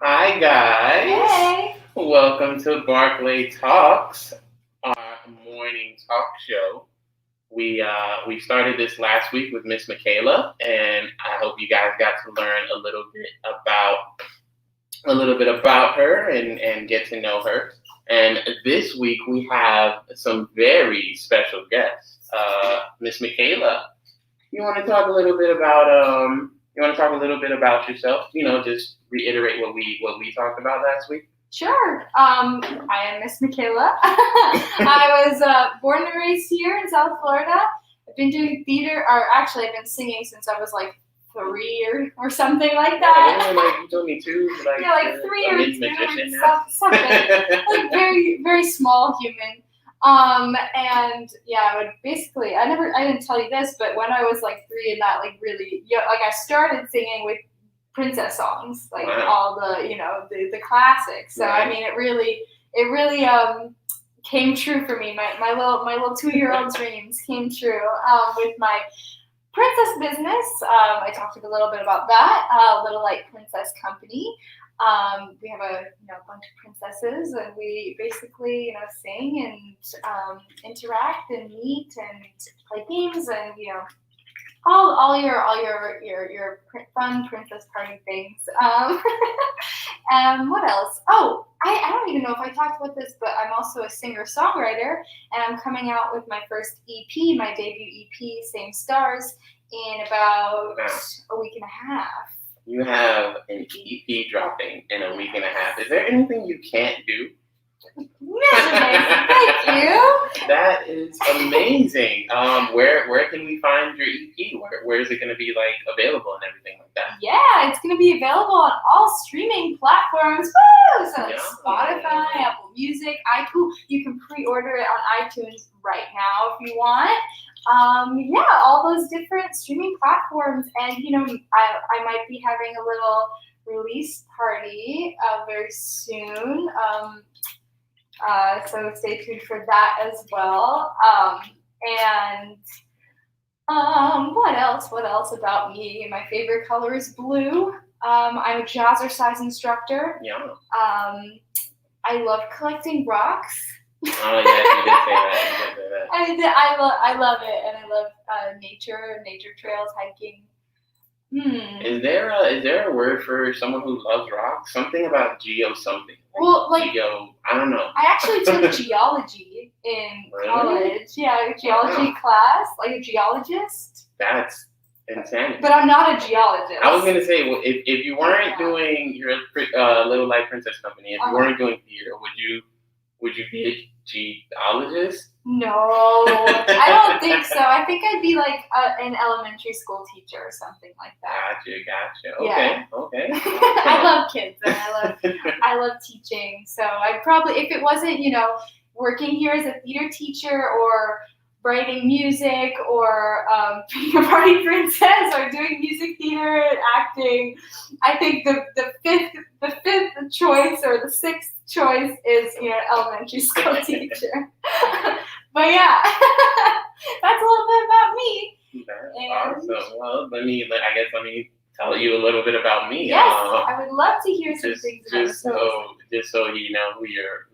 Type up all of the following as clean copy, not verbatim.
Hi guys, Hey. welcome to BARCLAY Talks, our morning talk show. We started this last week with Miss Michaela, and I hope you guys got to learn a little bit about her and get to know her. And this week we have some very special guests. Miss Michaela, you want to talk a little bit about yourself? Just reiterate what we talked about last week. Sure. I am Miss Michaela. I was born and raised here in South Florida. I've been doing theater, or actually, I've been singing since I was like 3 or something like that. Yeah, like you told me too. Yeah, like 3 or 2, something. Like very, very small human. And yeah, I didn't tell you this, but when I was like 3 and that like really, like I started singing with princess songs, like Wow. all the classics. So Right. I mean, it really came true for me. My little 2-year-old dreams came true with my princess business. I talked a little bit about that. Little Light Princess Company. We have a bunch of princesses, and we basically sing and interact and meet and play games and all your fun princess party things. What else? Oh, I don't even know if I talked about this, but I'm also a singer songwriter, and I'm coming out with my first EP, my debut EP, Same Stars, in about a week and a half. You have an EP dropping in a week and a half. Is there anything you can't do? Thank you. That is amazing. Where can we find your EP? Where is it going to be like available and everything like that? Yeah, it's going to be available on all streaming platforms. Woo! So like Spotify, Apple Music, iTunes. You can pre-order it on iTunes right now if you want. All those different streaming platforms, and I might be having a little release party very soon. So stay tuned for that as well. What else? What else about me? My favorite color is blue. I'm a jazzercise instructor. Yeah. I love collecting rocks. Oh yeah, you did say that. I love it, and I love nature trails, hiking. Is there a word for someone who loves rocks? Something about geo something. Well, like geo, I don't know. I actually took geology in college. Yeah, geology class, like a geologist. That's insanity. But I'm not a geologist. I was gonna say, well, if you weren't doing your Little Light Princess Company, if you weren't doing theater, would you be a geologist? No, I don't think so. I think I'd be like an elementary school teacher or something like that. Gotcha. Yeah. Okay. I love kids and I love teaching. So I'd probably, if it wasn't, working here as a theater teacher or writing music or being a party princess or doing music theater and acting, I think the fifth choice or the sixth choice is elementary school teacher. But yeah, that's a little bit about me. That's awesome. Well, let me tell you a little bit about me. Yes, I would love to hear some things about yourself. Just so you know who you're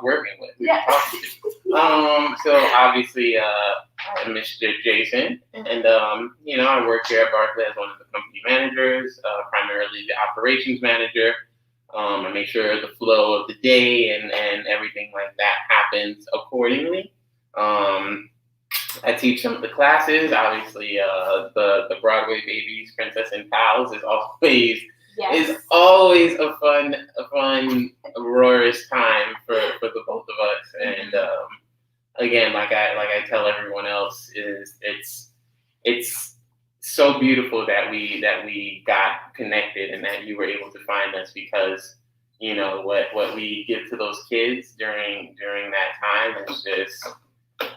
working with. Yeah. So obviously, I'm Mr. Jason, and I work here at Barclay as one of the company managers, primarily the operations manager. I make sure the flow of the day and everything like that happens accordingly. I teach some of the classes. Obviously, the Broadway Babies, Princess and Pals is always a fun, roarious time for the both of us. And again, like I tell everyone else, it's so beautiful that we got connected and that you were able to find us, because what we give to those kids during that time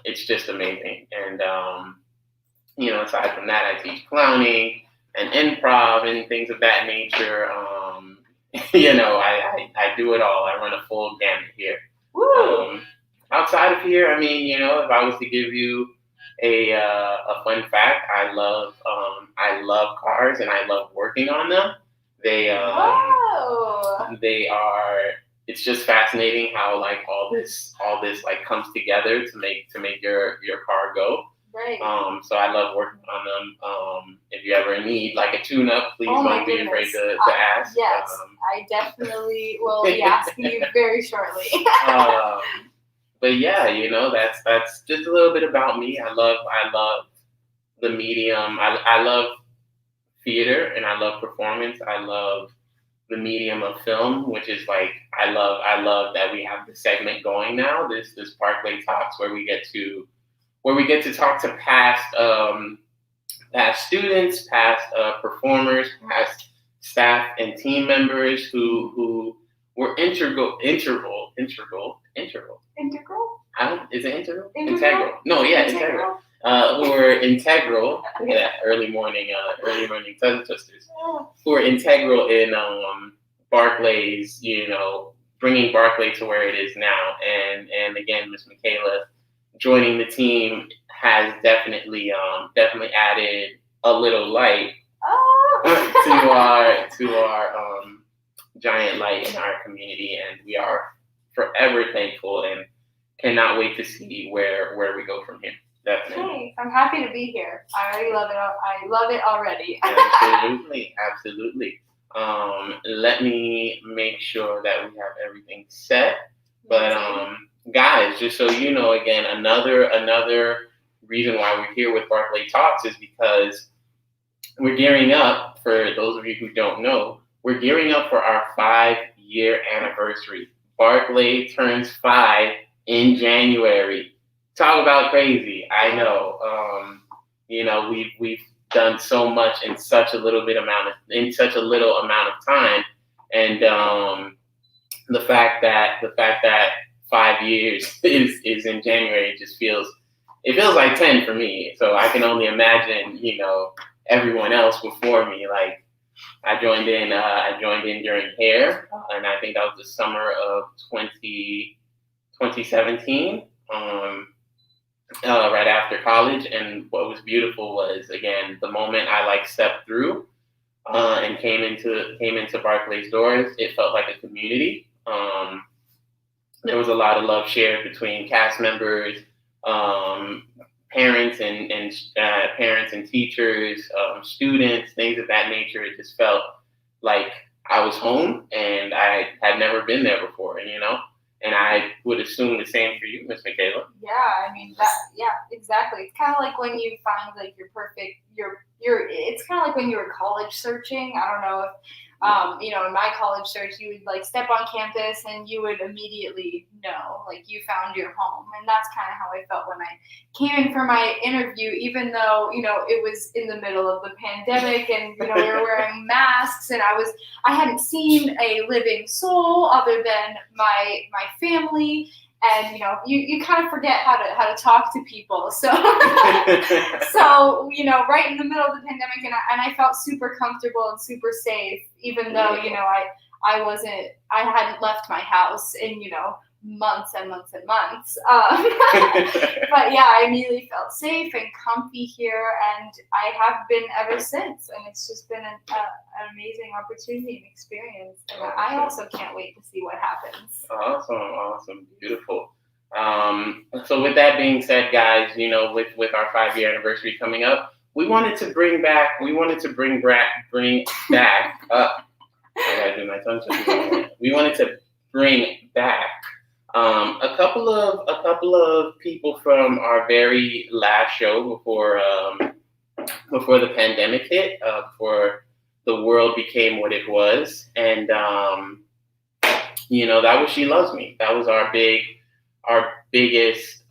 it's just amazing. And aside from that, I teach clowning and improv and things of that nature. I do it all. I run a full gamut here. Outside of here, if I was to give you a fun fact, I love cars and I love working on them. They Whoa. they are. It's just fascinating how like all this like comes together to make your car go. Right. So I love working on them. If you ever need like a tune-up, please Oh my don't be afraid goodness. to ask. Yes, I definitely will be asking you very shortly. But yeah, that's just a little bit about me. I love the medium. I love theater and I love performance. I love the medium of film, which is like I love that we have this segment going now. This BARCLAY Talks where we get to talk to past students, past performers, past staff and team members who were integral. Integral? Is it integral? Integral? No, yeah, integral. Who were integral. Yeah, early morning tongue twisters. Who were integral in Barclays, bringing Barclay to where it is now. And again, Miss Michaela joining the team has definitely added a little light to our giant light in our community, and we are forever thankful and cannot wait to see where we go from here. Definitely. Hey, I'm happy to be here. I already love it. I love it already. Absolutely. Let me make sure that we have everything set. But guys, just so you know, again, another reason why we're here with BARCLAY Talks is because we're gearing up. For those of you who don't know, we're gearing up for our 5-year anniversary. BARCLAY turns 5 in January. Talk about crazy. I know. We've done so much in such a little amount of time, and the fact that 5 years is in January it feels like 10 for me. So I can only imagine everyone else before me. Like I joined in during hair, and I think that was the summer of 2017. Right after college, and what was beautiful was again the moment I stepped through and came into Barclay's doors. It felt like a community. There was a lot of love shared between cast members, parents and teachers, students, things of that nature. It just felt like I was home, and I had never been there before, And I would assume the same for you, Miss Michaela. Yeah, I mean exactly. It's kind of like when you find your perfect, it's kind of like when you were college searching. I don't know if, in my college search, you would step on campus and you would immediately know, you found your home. And that's kind of how I felt when I came in for my interview, even though, it was in the middle of the pandemic and, we were wearing masks and I hadn't seen a living soul other than my family. And you kind of forget how to talk to people. So right in the middle of the pandemic, and I felt super comfortable and super safe, even though I hadn't left my house in months and months and months. But yeah, I immediately felt safe and comfy here, and I have been ever since. And it's just been an amazing opportunity and experience. And I also can't wait to see what happens. Awesome, beautiful. So with that being said, guys, with our 5-year anniversary coming up, we wanted to bring back. I gotta do my tongue twister. We wanted to bring back a couple of people from our very last show before the pandemic hit, before the world became what it was, and that was She Loves Me. That was our biggest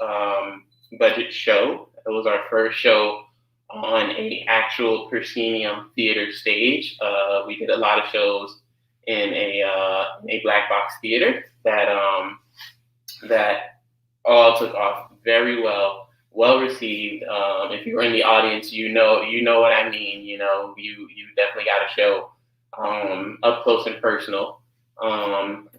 budget show. It was our first show on a actual proscenium theater stage. We did a lot of shows in a black box theater that all took off very well received. If you were in the audience, you know what I mean. You definitely got a show up close and personal.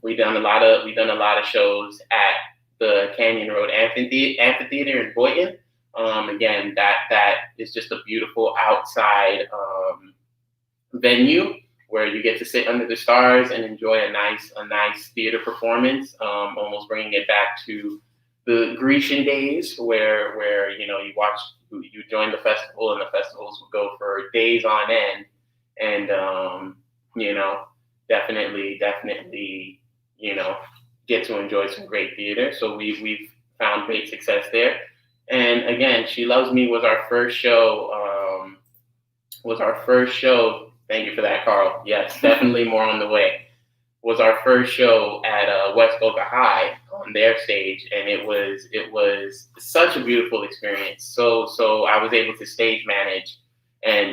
We've done a lot of shows at the Canyon Road Amphitheater in Boynton. Again, that is just a beautiful outside venue where you get to sit under the stars and enjoy a nice theater performance, almost bringing it back to the Grecian days where you join the festival and the festivals would go for days on end, and definitely get to enjoy some great theater. So we've found great success there. And again, She Loves Me was our first show. Thank you for that, Carl. Yes, definitely more on the way. Was our first show at West Boca High on their stage, and it was such a beautiful experience. So I was able to stage manage and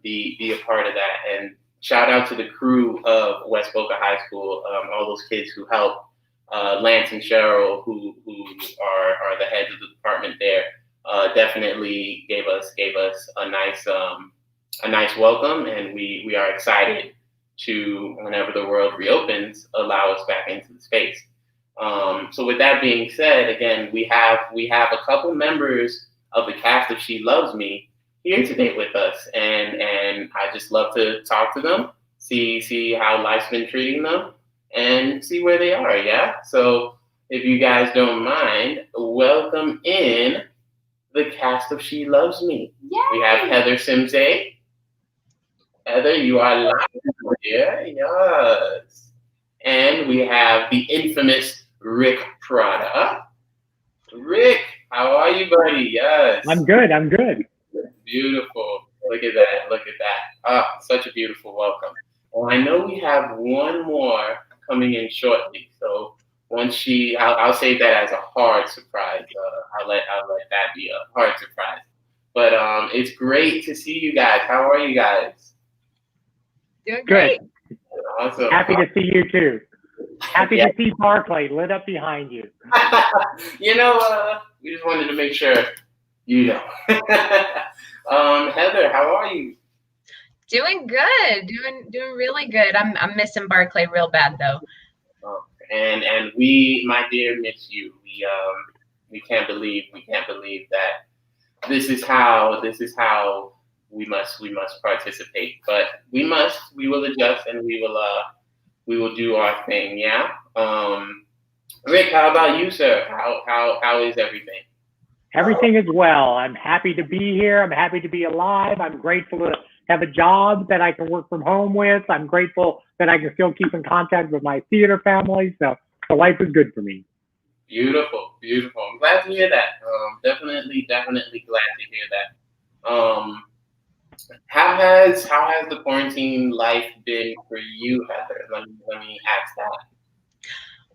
be a part of that. And shout out to the crew of West Boca High School, all those kids who helped. Lance and Cheryl, who are the heads of the department there, definitely gave us a nice welcome, and we are excited to, whenever the world reopens, allow us back into the space. So with that being said, again, we have a couple members of the cast of She Loves Me here today with us, and I just love to talk to them, see how life's been treating them, and see where they are, yeah? So if you guys don't mind, welcome in the cast of She Loves Me. Yay! We have Heather Simsay. Heather, you are live here, yes. And we have the infamous Rick Prada. Rick, how are you, buddy? Yes. I'm good. Beautiful. Look at that. Ah, such a beautiful welcome. Well, I know we have one more coming in shortly. So once I'll save that as a hard surprise. I'll let that be a hard surprise. But it's great to see you guys. How are you guys? Doing great. Good. Awesome. Happy to see you too. Happy to see Barclay lit up behind you. We just wanted to make sure you know. Heather, how are you? Doing good. Doing really good. I'm missing Barclay real bad though. And we, my dear, miss you. We can't believe that this is how we must participate. But we will adjust, and we will do our thing. Yeah. Rick, how about you, sir? How is everything? Everything is well. I'm happy to be here. I'm happy to be alive. I'm grateful to have a job that I can work from home with. I'm grateful that I can still keep in contact with my theater family. So life is good for me. Beautiful. I'm glad to hear that. Definitely glad to hear that. How has the quarantine life been for you, Heather? Let me ask that.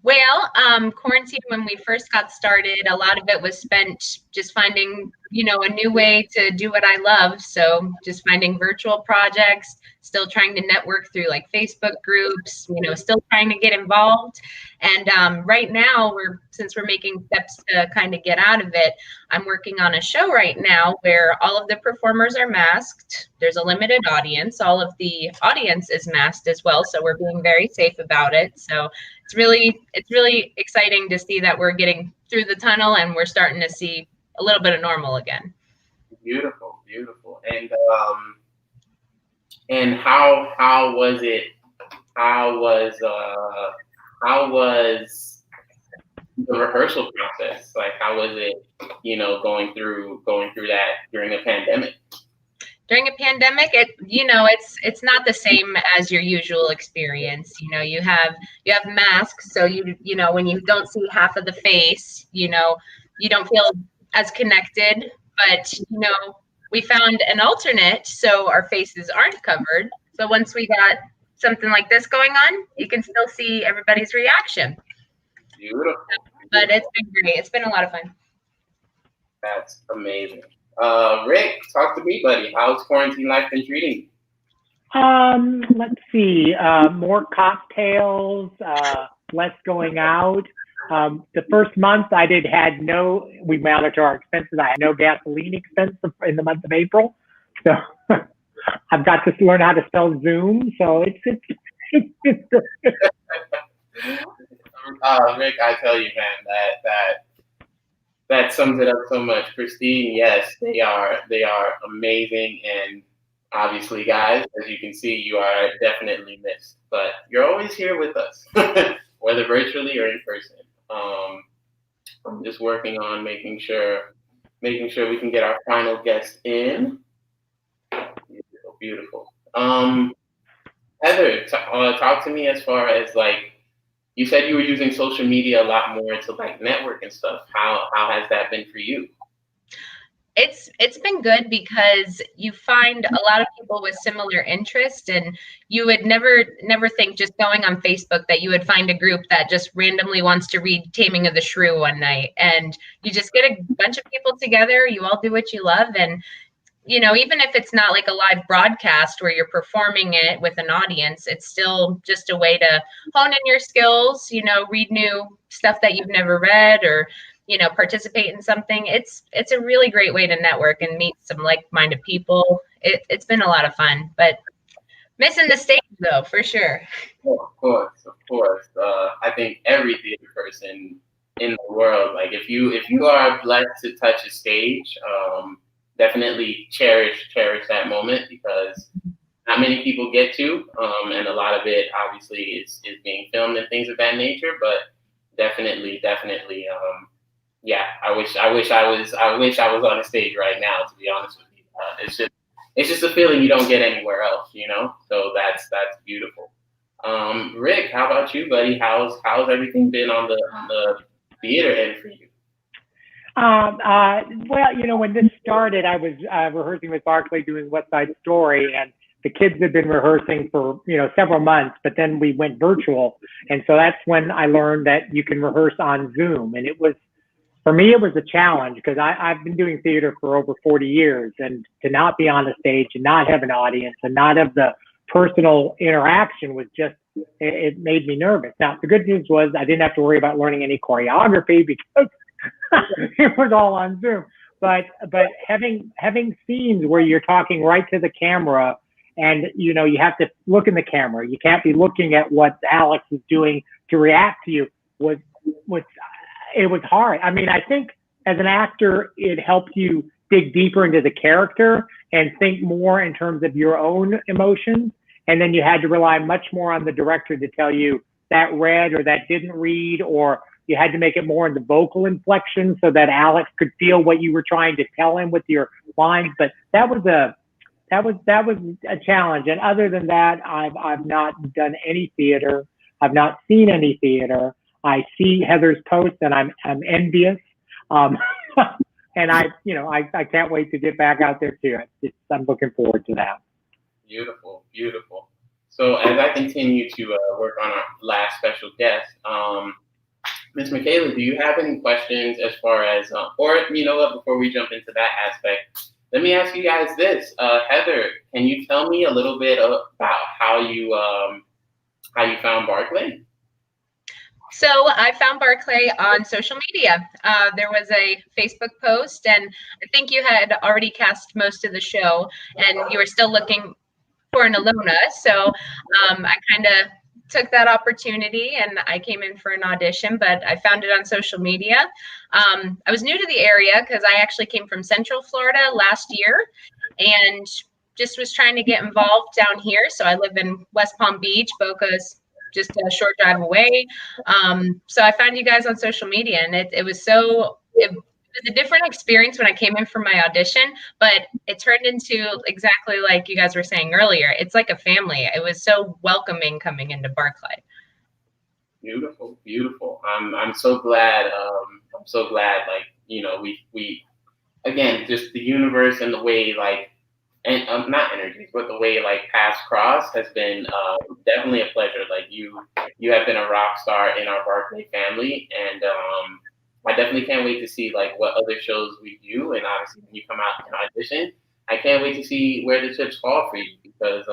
Well, quarantine, when we first got started, a lot of it was spent just finding, a new way to do what I love. So just finding virtual projects, still trying to network through like Facebook groups, still trying to get involved. And right now, since we're making steps to kind of get out of it, I'm working on a show right now where all of the performers are masked. There's a limited audience. All of the audience is masked as well. So we're being very safe about it. So it's really exciting to see that we're getting through the tunnel and we're starting to see a little bit of normal again. Beautiful. And how was it? How was the rehearsal process? Like, how was it? Going through that during a pandemic. During a pandemic, it's not the same as your usual experience. You have masks, so when you don't see half of the face, you don't feel as connected. But we found an alternate, so our faces aren't covered. So once we got something like this going on, you can still see everybody's reaction. Beautiful. But it's been great. It's been a lot of fun. That's amazing. Rick, talk to me, buddy. How's quarantine life been treating you? Let's see. More cocktails, less going out. The first month we monitor our expenses. I had no gasoline expense in the month of April. So I've got to learn how to spell Zoom. So it's Rick, I tell you, man, that sums it up so much. Christine, yes, they are amazing, and obviously, guys, as you can see, you are definitely missed, but you're always here with us, whether virtually or in person. I'm just working on making sure we can get our final guest in. Beautiful, beautiful. Heather, talk to me as far as like you said you were using social media a lot more to like network and stuff. How has that been for you? It's been good because you find a lot of people with similar interests, and you would never think just going on Facebook that you would find a group that just randomly wants to read Taming of the Shrew one night, and you just get a bunch of people together, you all do what you love, and even if it's not like a live broadcast where you're performing it with an audience, it's still just a way to hone in your skills, read new stuff that you've never read, or participate in something. It's a really great way to network and meet some like-minded people. It's been a lot of fun, but missing the stage though, for sure. Oh, of course. I think every theater person in the world, like if you are blessed to touch a stage, definitely cherish that moment, because not many people get to, and a lot of it obviously is being filmed and things of that nature. But definitely, yeah. I wish I was on a stage right now. To be honest with you, it's just a feeling you don't get anywhere else, So that's beautiful. Rick, how about you, buddy? How's everything been on the theater end for you? Well, when this started, I was rehearsing with BARCLAY doing West Side Story, and the kids had been rehearsing for, several months, but then we went virtual. And so that's when I learned that you can rehearse on Zoom. And for me, it was a challenge, because I've been doing theater for over 40 years, and to not be on the stage and not have an audience and not have the personal interaction was just, it made me nervous. Now, the good news was I didn't have to worry about learning any choreography, because it was all on Zoom. But having scenes where you're talking right to the camera, and you have to look in the camera, you can't be looking at what Alex is doing to react to you, was hard. I mean, I think as an actor, it helped you dig deeper into the character and think more in terms of your own emotions. And then you had to rely much more on the director to tell you that read or that didn't read, or you had to make it more in the vocal inflection so that Alex could feel what you were trying to tell him with your lines. But that was a challenge. And other than that, I've not done any theater. I've not seen any theater. I see Heather's posts and I'm envious. And I can't wait to get back out there too. I'm looking forward to that. Beautiful, beautiful. So as I continue to work on our last special guest, Ms. Michaela, do you have any questions as far as, or you know what, before we jump into that aspect, let me ask you guys this. Heather, can you tell me a little bit about how you found BARCLAY? So I found BARCLAY on social media. There was a Facebook post, and I think you had already cast most of the show, and you were still looking for an Alona. So I kind of took that opportunity, and I came in for an audition, but I found it on social media. I was new to the area because I actually came from Central Florida last year, and just was trying to get involved down here. So I live in West Palm Beach. Boca's just a short drive away. So I found you guys on social media, and it was a different experience when I came in for my audition, but it turned into exactly like you guys were saying earlier. It's like a family. It was so welcoming coming into BARCLAY. Beautiful, beautiful. I'm so glad. I'm so glad. Like, we again, just the universe and the way and not energies, but the way paths cross has been definitely a pleasure. Like you have been a rock star in our BARCLAY family, and I definitely can't wait to see what other shows we do. And obviously, when you come out and audition, I can't wait to see where the chips fall for you, because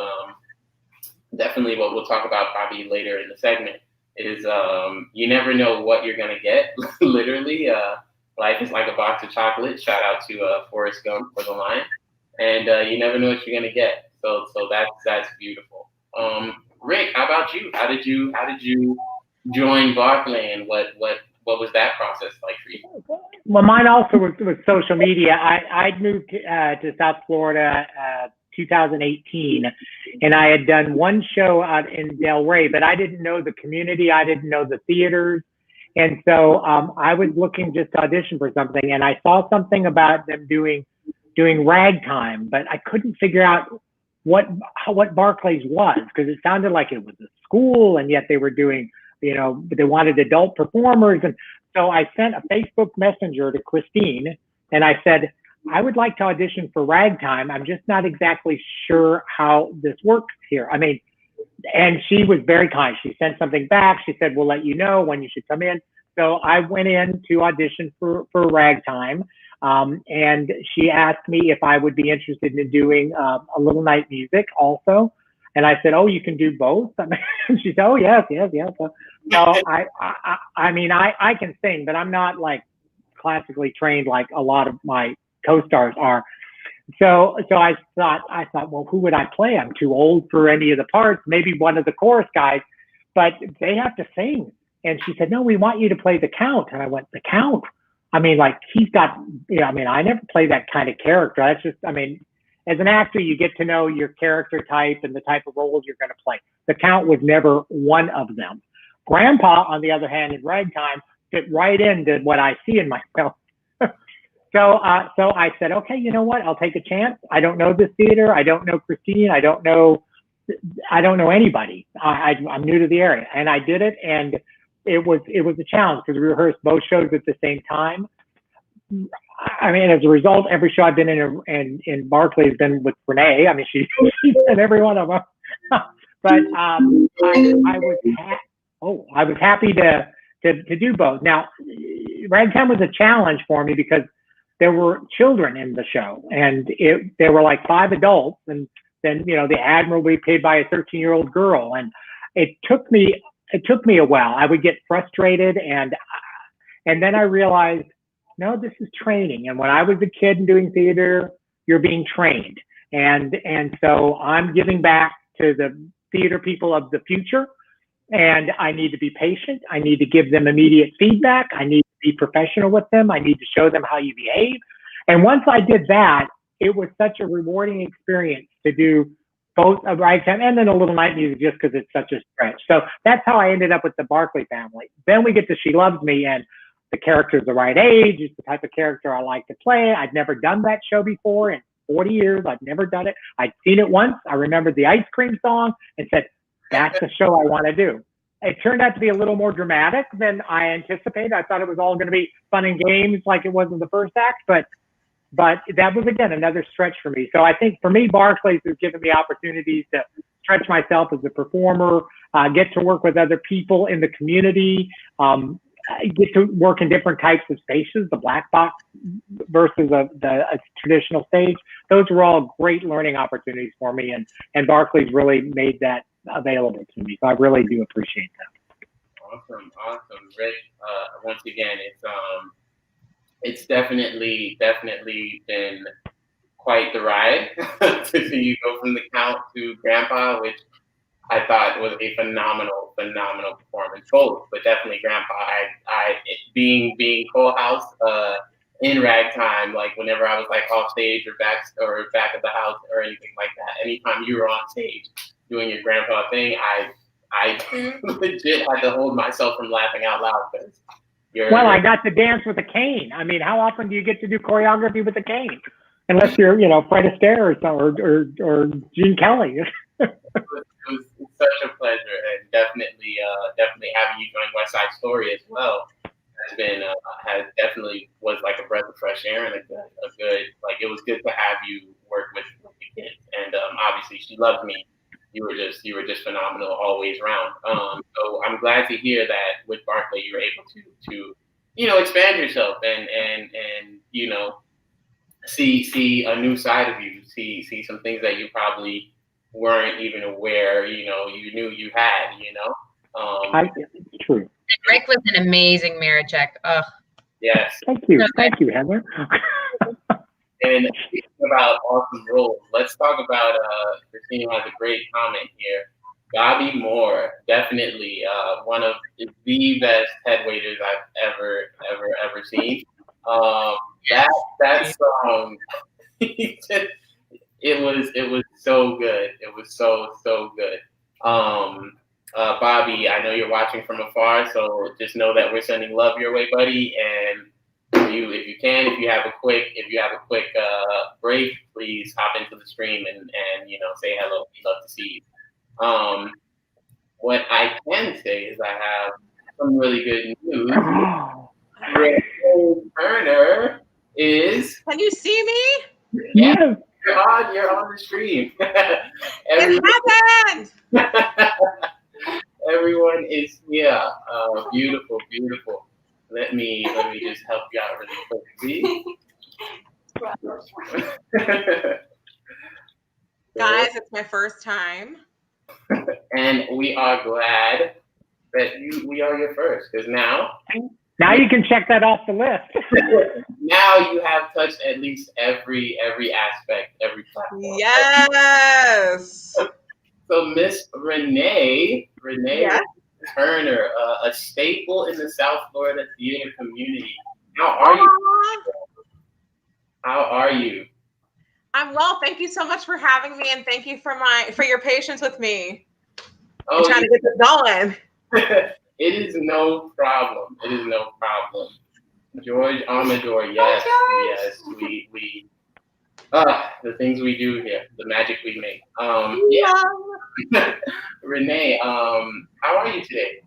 definitely what we'll talk about probably later in the segment is you never know what you're gonna get. Literally, life is like a box of chocolates. Shout out to Forrest Gump for the line. And you never know what you're gonna get. So that's beautiful. Rick, how about you? How did you join BARCLAY, and what was that process like for you? Well, mine also was social media. I'd moved to South Florida 2018, and I had done one show out in Delray, but I didn't know the community. I didn't know the theaters. And so I was looking just to audition for something, and I saw something about them doing ragtime, but I couldn't figure out what Barclays was, because it sounded like it was a school, and yet they were doing, they wanted adult performers. And so I sent a Facebook Messenger to Christine, and I said, I would like to audition for ragtime. I'm just not exactly sure how this works here. I mean, and she was very kind. She sent something back. She said, we'll let you know when you should come in. So I went in to audition for ragtime. And she asked me if I would be interested in doing a little night music also. And I said, oh, you can do both? And she said, oh, yes. So I mean, I can sing, but I'm not like classically trained like a lot of my co-stars are. So I thought, well, who would I play? I'm too old for any of the parts, maybe one of the chorus guys, but they have to sing. And she said, no, we want you to play the Count. And I went, the Count? I mean, like, he's got, I mean, I never play that kind of character. That's just, I mean, as an actor, you get to know your character type and the type of roles you're going to play. The Count was never one of them. Grandpa, on the other hand, in ragtime, fit right into what I see in myself. So I said, okay, you know what? I'll take a chance. I don't know this theater. I don't know Christine. I don't know anybody. I'm new to the area, and I did it, and it was a challenge because we rehearsed both shows at the same time. I mean, as a result, every show I've been in Barclay has been with Renee. I mean, she's in every one of them. But I was happy to do both. Now, ragtime was a challenge for me because there were children in the show, and there were like 5 adults, and then the admiral would be played by a 13-year-old girl, and it took me a while. I would get frustrated, and then I realized, no, this is training. And when I was a kid and doing theater, you're being trained, and so I'm giving back to the theater people of the future, and I need to be patient. I need to give them immediate feedback. I need to be professional with them. I need to show them how you behave. And once I did that, it was such a rewarding experience to do both a ragtime and then a little night music, just because it's such a stretch. So that's how I ended up with the Barclay family. Then we get to She Loves Me, and the character's the right age. It's the type of character I like to play. I'd never done that show before in 40 years. I'd never done it. I'd seen it once. I remembered the ice cream song and said, that's the show I want to do. It turned out to be a little more dramatic than I anticipated. I thought it was all going to be fun and games like it was in the first act, but that was, again, another stretch for me. So I think for me, Barclays has given me opportunities to stretch myself as a performer, get to work with other people in the community, get to work in different types of spaces, the black box versus a traditional stage. Those were all great learning opportunities for me, and Barclays really made that available to me. So I really do appreciate that. Awesome, Rick. Once again, it's definitely been quite the ride to see you go from the Count to Grandpa, which I thought was a phenomenal performance. Both, but definitely Grandpa. I being Cole House in ragtime, like whenever I was like off stage or back of the house or anything like that. Anytime you were on stage doing your Grandpa thing, I legit had to hold myself from laughing out loud because I got to dance with a cane. I mean, how often do you get to do choreography with a cane? Unless you're, Fred Astaire or Gene Kelly. It was such a pleasure, and definitely having you join West Side Story as well has definitely was like a breath of fresh air and a good like it was good to have you work with the kids, and obviously She Loves Me. You were just phenomenal always round. So I'm glad to hear that with Barclay you were able to expand yourself and see a new side of you, see some things that you probably weren't even aware, you knew you had, It's true. And Rick was an amazing Marichek. Ugh. Yes. Thank you, Heather. And speaking about awesome roles, let's talk about, Christine has a great comment here. Bobby Moore, definitely one of the best head waiters I've ever seen. That song, it was was so good. Bobby, I know you're watching from afar, so just know that we're sending love your way, buddy. And if you have a quick break, please hop into the stream and say hello. We'd love to see you. What I can say is I have some really good news. Renee Turner is. Can you see me? Yeah, you're on the stream. It happened. Everyone is here. Beautiful. Let me just help you out really quickly. Guys, it's my first time. And we are glad that we are your first, because now you can check that off the list. Now you have touched at least every aspect, every platform. Yes. So Miss Renee yes. Turner, a staple in the South Florida theater community. How are you? How are you? I'm well. Thank you so much for having me, and thank you for your patience with me. Oh, trying to get this going. It is no problem. George Amador, yes, we the things we do here, the magic we make. Renee, how are you today?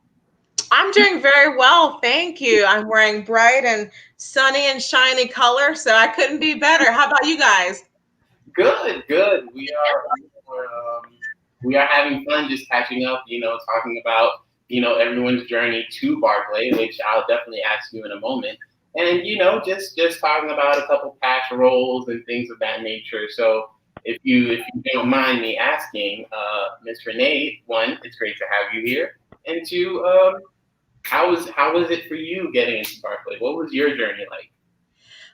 I'm doing very well, thank you. I'm wearing bright and sunny and shiny color, so I couldn't be better. How about you guys? Good. We are having fun, just catching up. Talking about everyone's journey to Barclay, which I'll definitely ask you in a moment. And just talking about a couple past roles and things of that nature. So if you don't mind me asking, Miss Renee, one, it's great to have you here, and two, how was it for you getting into Barclay? What was your journey like?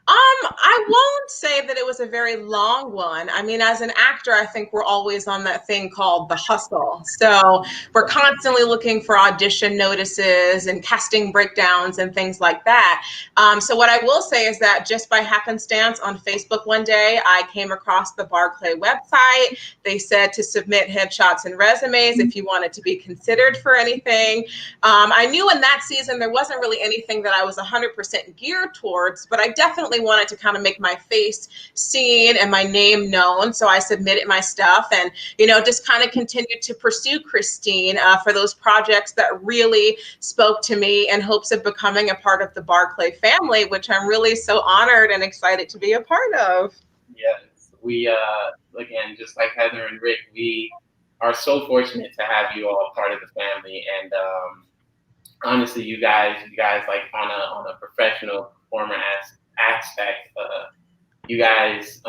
I won't say that it was a very long one. I mean, as an actor, I think we're always on that thing called the hustle. So we're constantly looking for audition notices and casting breakdowns and things like that. So what I will say is that just by happenstance on Facebook one day, I came across the Barclay website. They said to submit headshots and resumes if you wanted to be considered for anything. I knew in that season there wasn't really anything that I was 100% geared towards, but I definitely wanted to kind of make my face seen and my name known. So I submitted my stuff and, just kind of continued to pursue Christine for those projects that really spoke to me in hopes of becoming a part of the Barclay family, which I'm really so honored and excited to be a part of. Yes, we, again, just like Heather and Rick, we are so fortunate to have you all part of the family. And honestly, you guys like on a professional performer aspect, you guys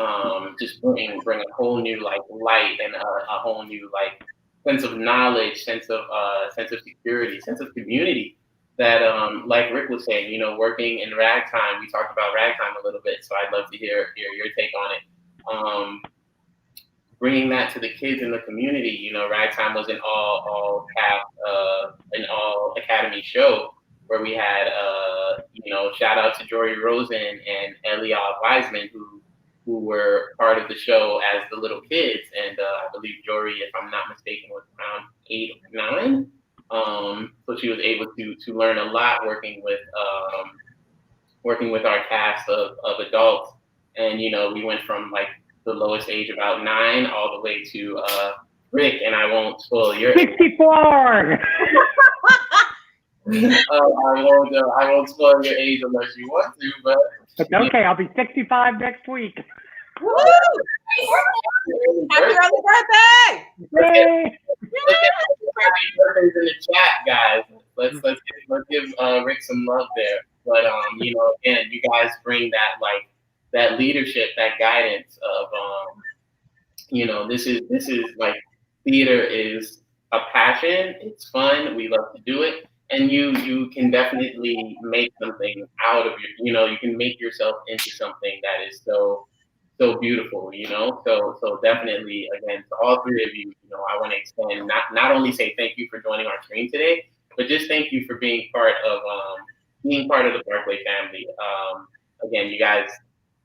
just bring a whole new light and a whole new sense of knowledge, sense of security, sense of community. That like Rick was saying, working in ragtime, we talked about ragtime a little bit, so I'd love to hear your take on it. Bringing that to the kids in the community, ragtime was an all academy show where we had shout out to Jory Rosen and Eliot Wiseman who were part of the show as the little kids, and I believe Jory, if I'm not mistaken, was around 8 or 9. So she was able to learn a lot working with our cast of adults, and we went from the lowest age about 9 all the way to Rick, and I won't spoil your 64. I won't spoil your age unless you want to, but okay, I'll be 65 next week. Woo! Happy early birthday! Yay! Happy birthdays in the chat, guys. Let's give Rick some love there. But again, you guys bring that leadership, that guidance of this is theater is a passion. It's fun. We love to do it. And you can definitely make something out of you can make yourself into something that is so beautiful, So definitely, again, to all three of you, I want to extend not only say thank you for joining our stream today, but just thank you for being part of the Barclay family. Again, you guys,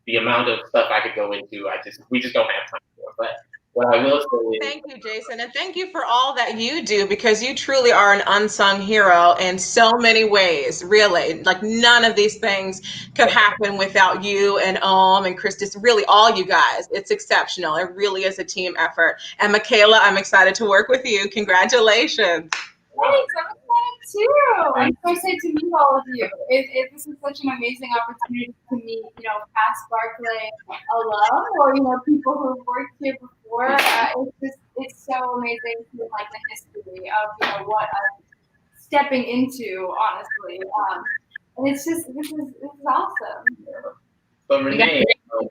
the amount of stuff I could go into, we just don't have time for. But What I will say is, Thank you, Jason. And thank you for all that you do, because you truly are an unsung hero in so many ways, really. Like, none of these things could happen without you and and Christy, really all you guys. It's exceptional. It really is a team effort. And Michaela, I'm excited to work with you. Congratulations. Thanks, I'm excited too. I'm so excited to meet all of you. This is such an amazing opportunity to meet, past BARCLAY alum, or people who have worked here before. It's so amazing to like the history of what I'm stepping into, honestly. And it's just this is awesome. so Renee, over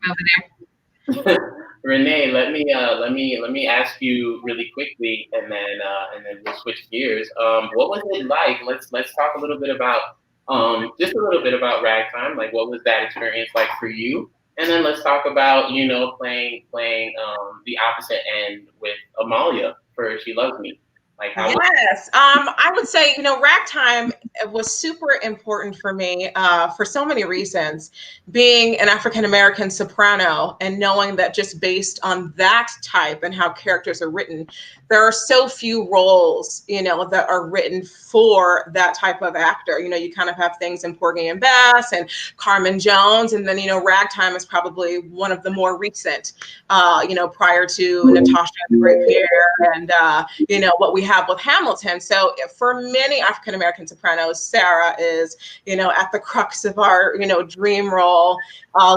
there. Renee, let me ask you really quickly, and then we'll switch gears. What was it like? Let's talk a little bit about just a little bit about ragtime. Like, what was that experience like for you? And then let's talk about playing the opposite end with Amalia for She Loves Me. Like, how was Yes, I would say, ragtime was super important for me for so many reasons. Being an African American soprano and knowing that just based on that type and how characters are written, there are so few roles, that are written for that type of actor. You kind of have things in Porgy and Bess and Carmen Jones, and then, ragtime is probably one of the more recent, prior to Natasha and the Great Pierre and, what we have with Hamilton. So for many African American sopranos, Sarah is, at the crux of our, dream role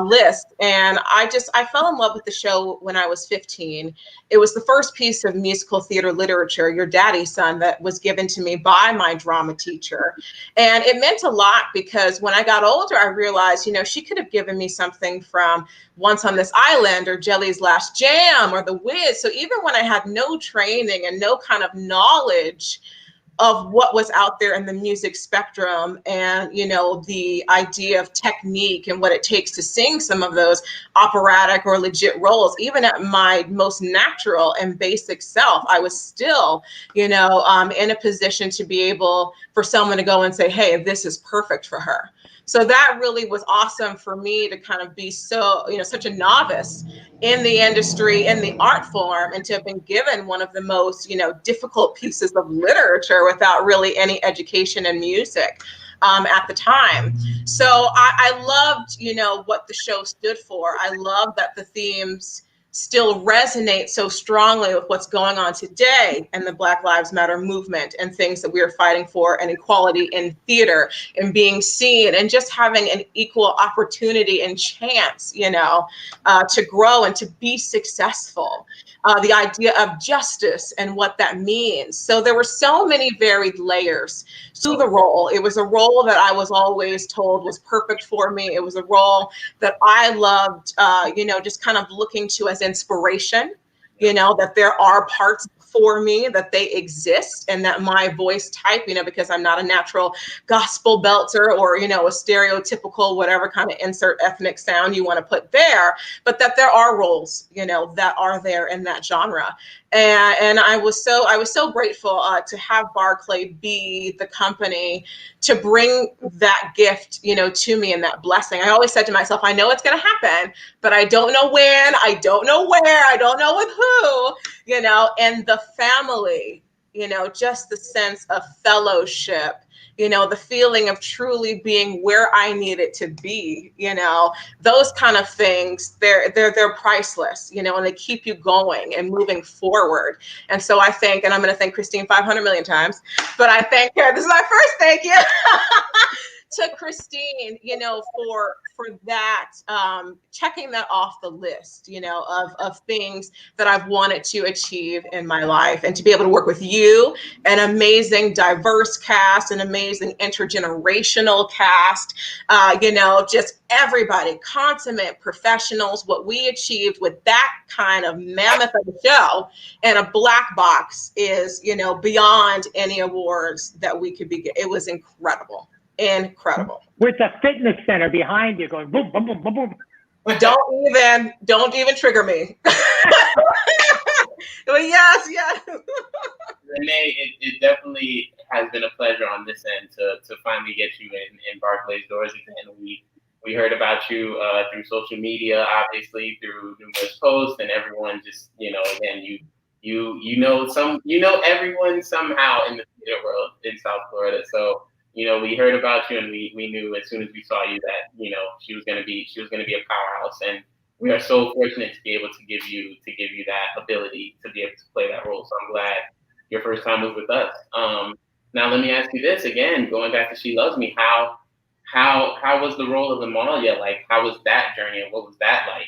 list. And I fell in love with the show when I was 15. It was the first piece of musical theater literature, Your Daddy's Son, that was given to me by my drama teacher. And it meant a lot because when I got older, I realized, she could have given me something from Once on This Island or Jelly's Last Jam or The Wiz. So even when I had no training and no kind of knowledge of what was out there in the music spectrum and, the idea of technique and what it takes to sing some of those operatic or legit roles, even at my most natural and basic self, I was still, in a position to be able for someone to go and say, hey, this is perfect for her. So that really was awesome for me to kind of be such a novice in the industry, in the art form, and to have been given one of the most, difficult pieces of literature without really any education in music at the time. So I loved, what the show stood for. I love that the themes still resonate so strongly with what's going on today in the Black Lives Matter movement and things that we are fighting for, and equality in theater and being seen and just having an equal opportunity and chance, to grow and to be successful. The idea of justice and what that means. So there were so many varied layers to the role. It was a role that I was always told was perfect for me. It was a role that I loved, just kind of looking to as inspiration, that there are parts for me, that they exist, and that my voice type, because I'm not a natural gospel belter or, a stereotypical whatever kind of insert ethnic sound you want to put there, but that there are roles, that are there in that genre. And I was so grateful to have BARCLAY be the company to bring that gift, to me, and that blessing. I always said to myself, I know it's going to happen, but I don't know when, I don't know where, I don't know with who, and the family, just the sense of fellowship, the feeling of truly being where I needed to be, those kind of things, they're priceless, and they keep you going and moving forward. And so I think, and I'm going to thank Christine 500 million times, but I thank her. This is my first thank you to Christine, for that, checking that off the list, of things that I've wanted to achieve in my life, and to be able to work with you, an amazing diverse cast, an amazing intergenerational cast, just everybody, consummate professionals. What we achieved with that kind of mammoth of a show and a black box is, beyond any awards that we could be. It was incredible. Incredible. With a fitness center behind you going boom, boom, boom, boom, boom. Don't even trigger me. But yes. Renee, it definitely has been a pleasure on this end to finally get you in BARCLAY's doors again. we heard about you through social media, obviously through numerous posts, and everyone just, again, you know everyone somehow in the theater world in South Florida. So, we heard about you, and we knew as soon as we saw you that, she was gonna be a powerhouse, and we are so fortunate to be able to give you that ability to be able to play that role. So I'm glad your first time was with us. Now let me ask you this again, going back to She Loves Me, how was the role of Amalia? Like, how was that journey, and what was that like?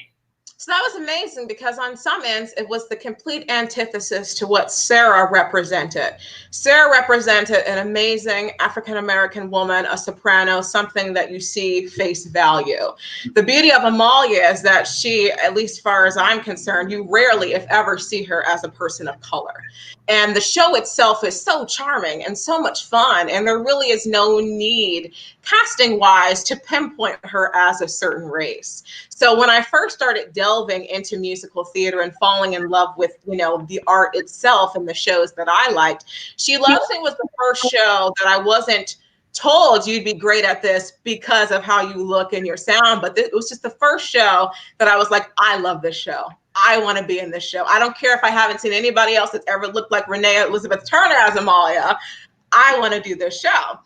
So that was amazing because on some ends, it was the complete antithesis to what Sarah represented. Sarah represented an amazing African-American woman, a soprano, something that you see face value. The beauty of Amalia is that she, at least as far as I'm concerned, you rarely, if ever, see her as a person of color. And the show itself is so charming and so much fun. And there really is no need, casting wise, to pinpoint her as a certain race. So when I first started delving into musical theater and falling in love with, the art itself and the shows that I liked, She Loves Me was the first show that I wasn't told you'd be great at this because of how you look and your sound. But it was just the first show that I was like, I love this show. I want to be in this show. I don't care if I haven't seen anybody else that's ever looked like Renee Elizabeth Turner as Amalia. I want to do this show.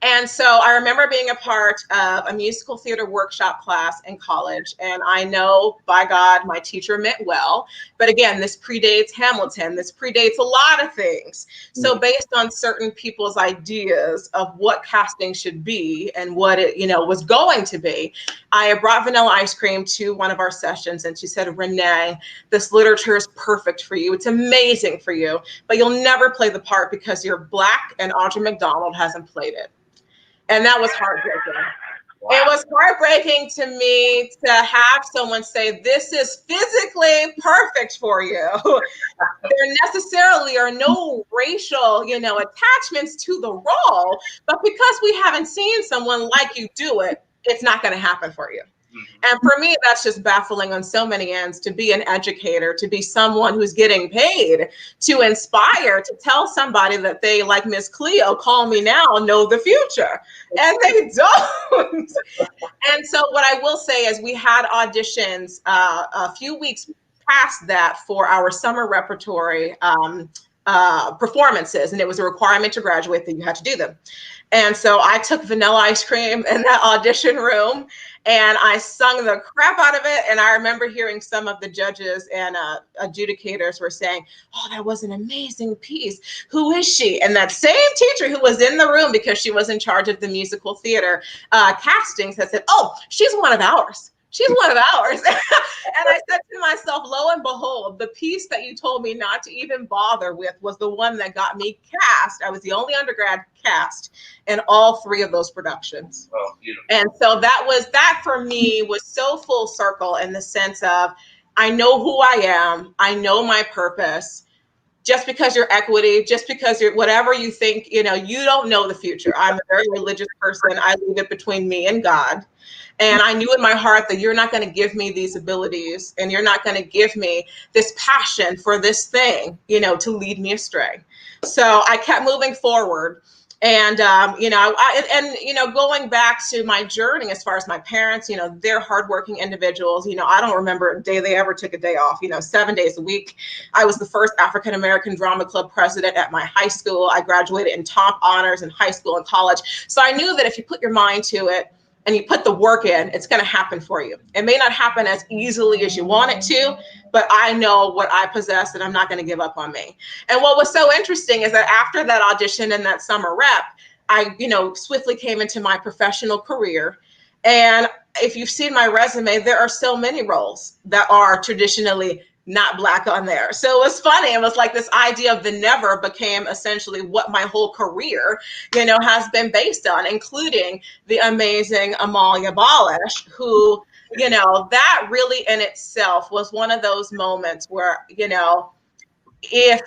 And so I remember being a part of a musical theater workshop class in college. And I know, by God, my teacher meant well. But again, this predates Hamilton. This predates a lot of things. So based on certain people's ideas of what casting should be and what it, was going to be, I brought vanilla ice cream to one of our sessions. And she said, Renee, this literature is perfect for you. It's amazing for you. But you'll never play the part because you're Black and Audra McDonald hasn't played it. And that was heartbreaking. Wow. It was heartbreaking to me to have someone say, this is physically perfect for you. There necessarily are no racial, attachments to the role, but because we haven't seen someone like you do it, it's not going to happen for you. And for me, that's just baffling on so many ends, to be an educator, to be someone who's getting paid to inspire, to tell somebody that they, like Miss Cleo, call me now, know the future. And they don't. And so what I will say is we had auditions a few weeks past that for our summer repertory performances. And it was a requirement to graduate that you had to do them. And so I took vanilla ice cream in that audition room and I sung the crap out of it. And I remember hearing some of the judges and adjudicators were saying, oh, that was an amazing piece. Who is she? And that same teacher who was in the room, because she was in charge of the musical theater castings, had said, oh, she's one of ours. She's one of ours. And I said to myself, lo and behold, the piece that you told me not to even bother with was the one that got me cast. I was the only undergrad cast in all 3 of those productions. Oh, beautiful. And so that for me was so full circle in the sense of, I know who I am. I know my purpose. Just because you're equity, just because you're whatever you think, you don't know the future. I'm a very religious person. I leave it between me and God. And I knew in my heart that you're not going to give me these abilities and you're not going to give me this passion for this thing, to lead me astray. So I kept moving forward. And, going back to my journey, as far as my parents, they're hardworking individuals. I don't remember a day they ever took a day off, 7 days a week. I was the first African-American drama club president at my high school. I graduated in top honors in high school and college. So I knew that if you put your mind to it, and you put the work in, it's going to happen for you. It may not happen as easily as you want it to, but I know what I possess and I'm not going to give up on me. And what was so interesting is that after that audition and that summer rep, I, swiftly came into my professional career. And if you've seen my resume, there are so many roles that are traditionally not Black on there. So it was funny. It was like this idea of the never became essentially what my whole career, has been based on, including the amazing Amalia Balish, who, that really in itself was one of those moments where, if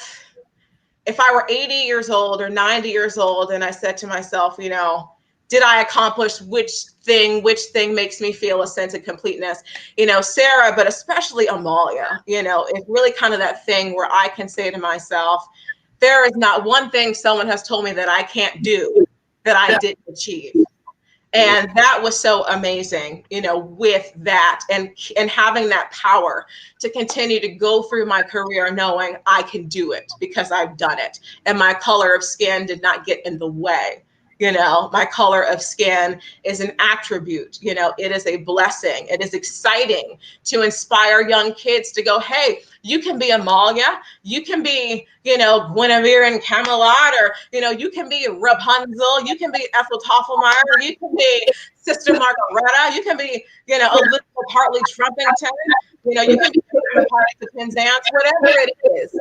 I were 80 years old or 90 years old and I said to myself, did I accomplish which thing makes me feel a sense of completeness? Sarah, but especially Amalia, it's really kind of that thing where I can say to myself, there is not one thing someone has told me that I can't do that I didn't achieve. And that was so amazing, you know, with that and having that power to continue to go through my career knowing I can do it because I've done it. And my color of skin did not get in the way. You know, my color of skin is an attribute, you know, it is a blessing. It is exciting to inspire young kids to go, hey, you can be Amalia, you can be, you know, Guinevere and Camelot, or, you know, you can be Rapunzel, you can be Ethel Toffelmeyer, you can be Sister Margaretta, you can be, you know, Elizabeth Hartley Trumpington, you know, you can be the parts of Penzance, whatever it is,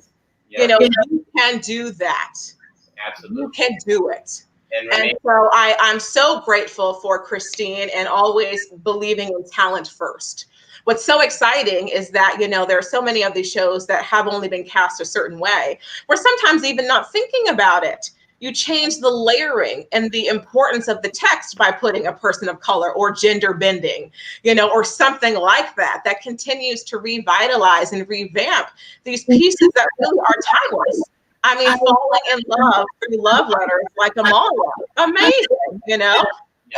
you know, you can do that. Absolutely. You can do it. And so I'm so grateful for Christine and always believing in talent first. What's so exciting is that, you know, there are so many of these shows that have only been cast a certain way. We're sometimes even not thinking about it. You change the layering and the importance of the text by putting a person of color or gender bending, you know, or something like that, that continues to revitalize and revamp these pieces that really are timeless. I mean, falling in love through love letters like Amalia, amazing, you know,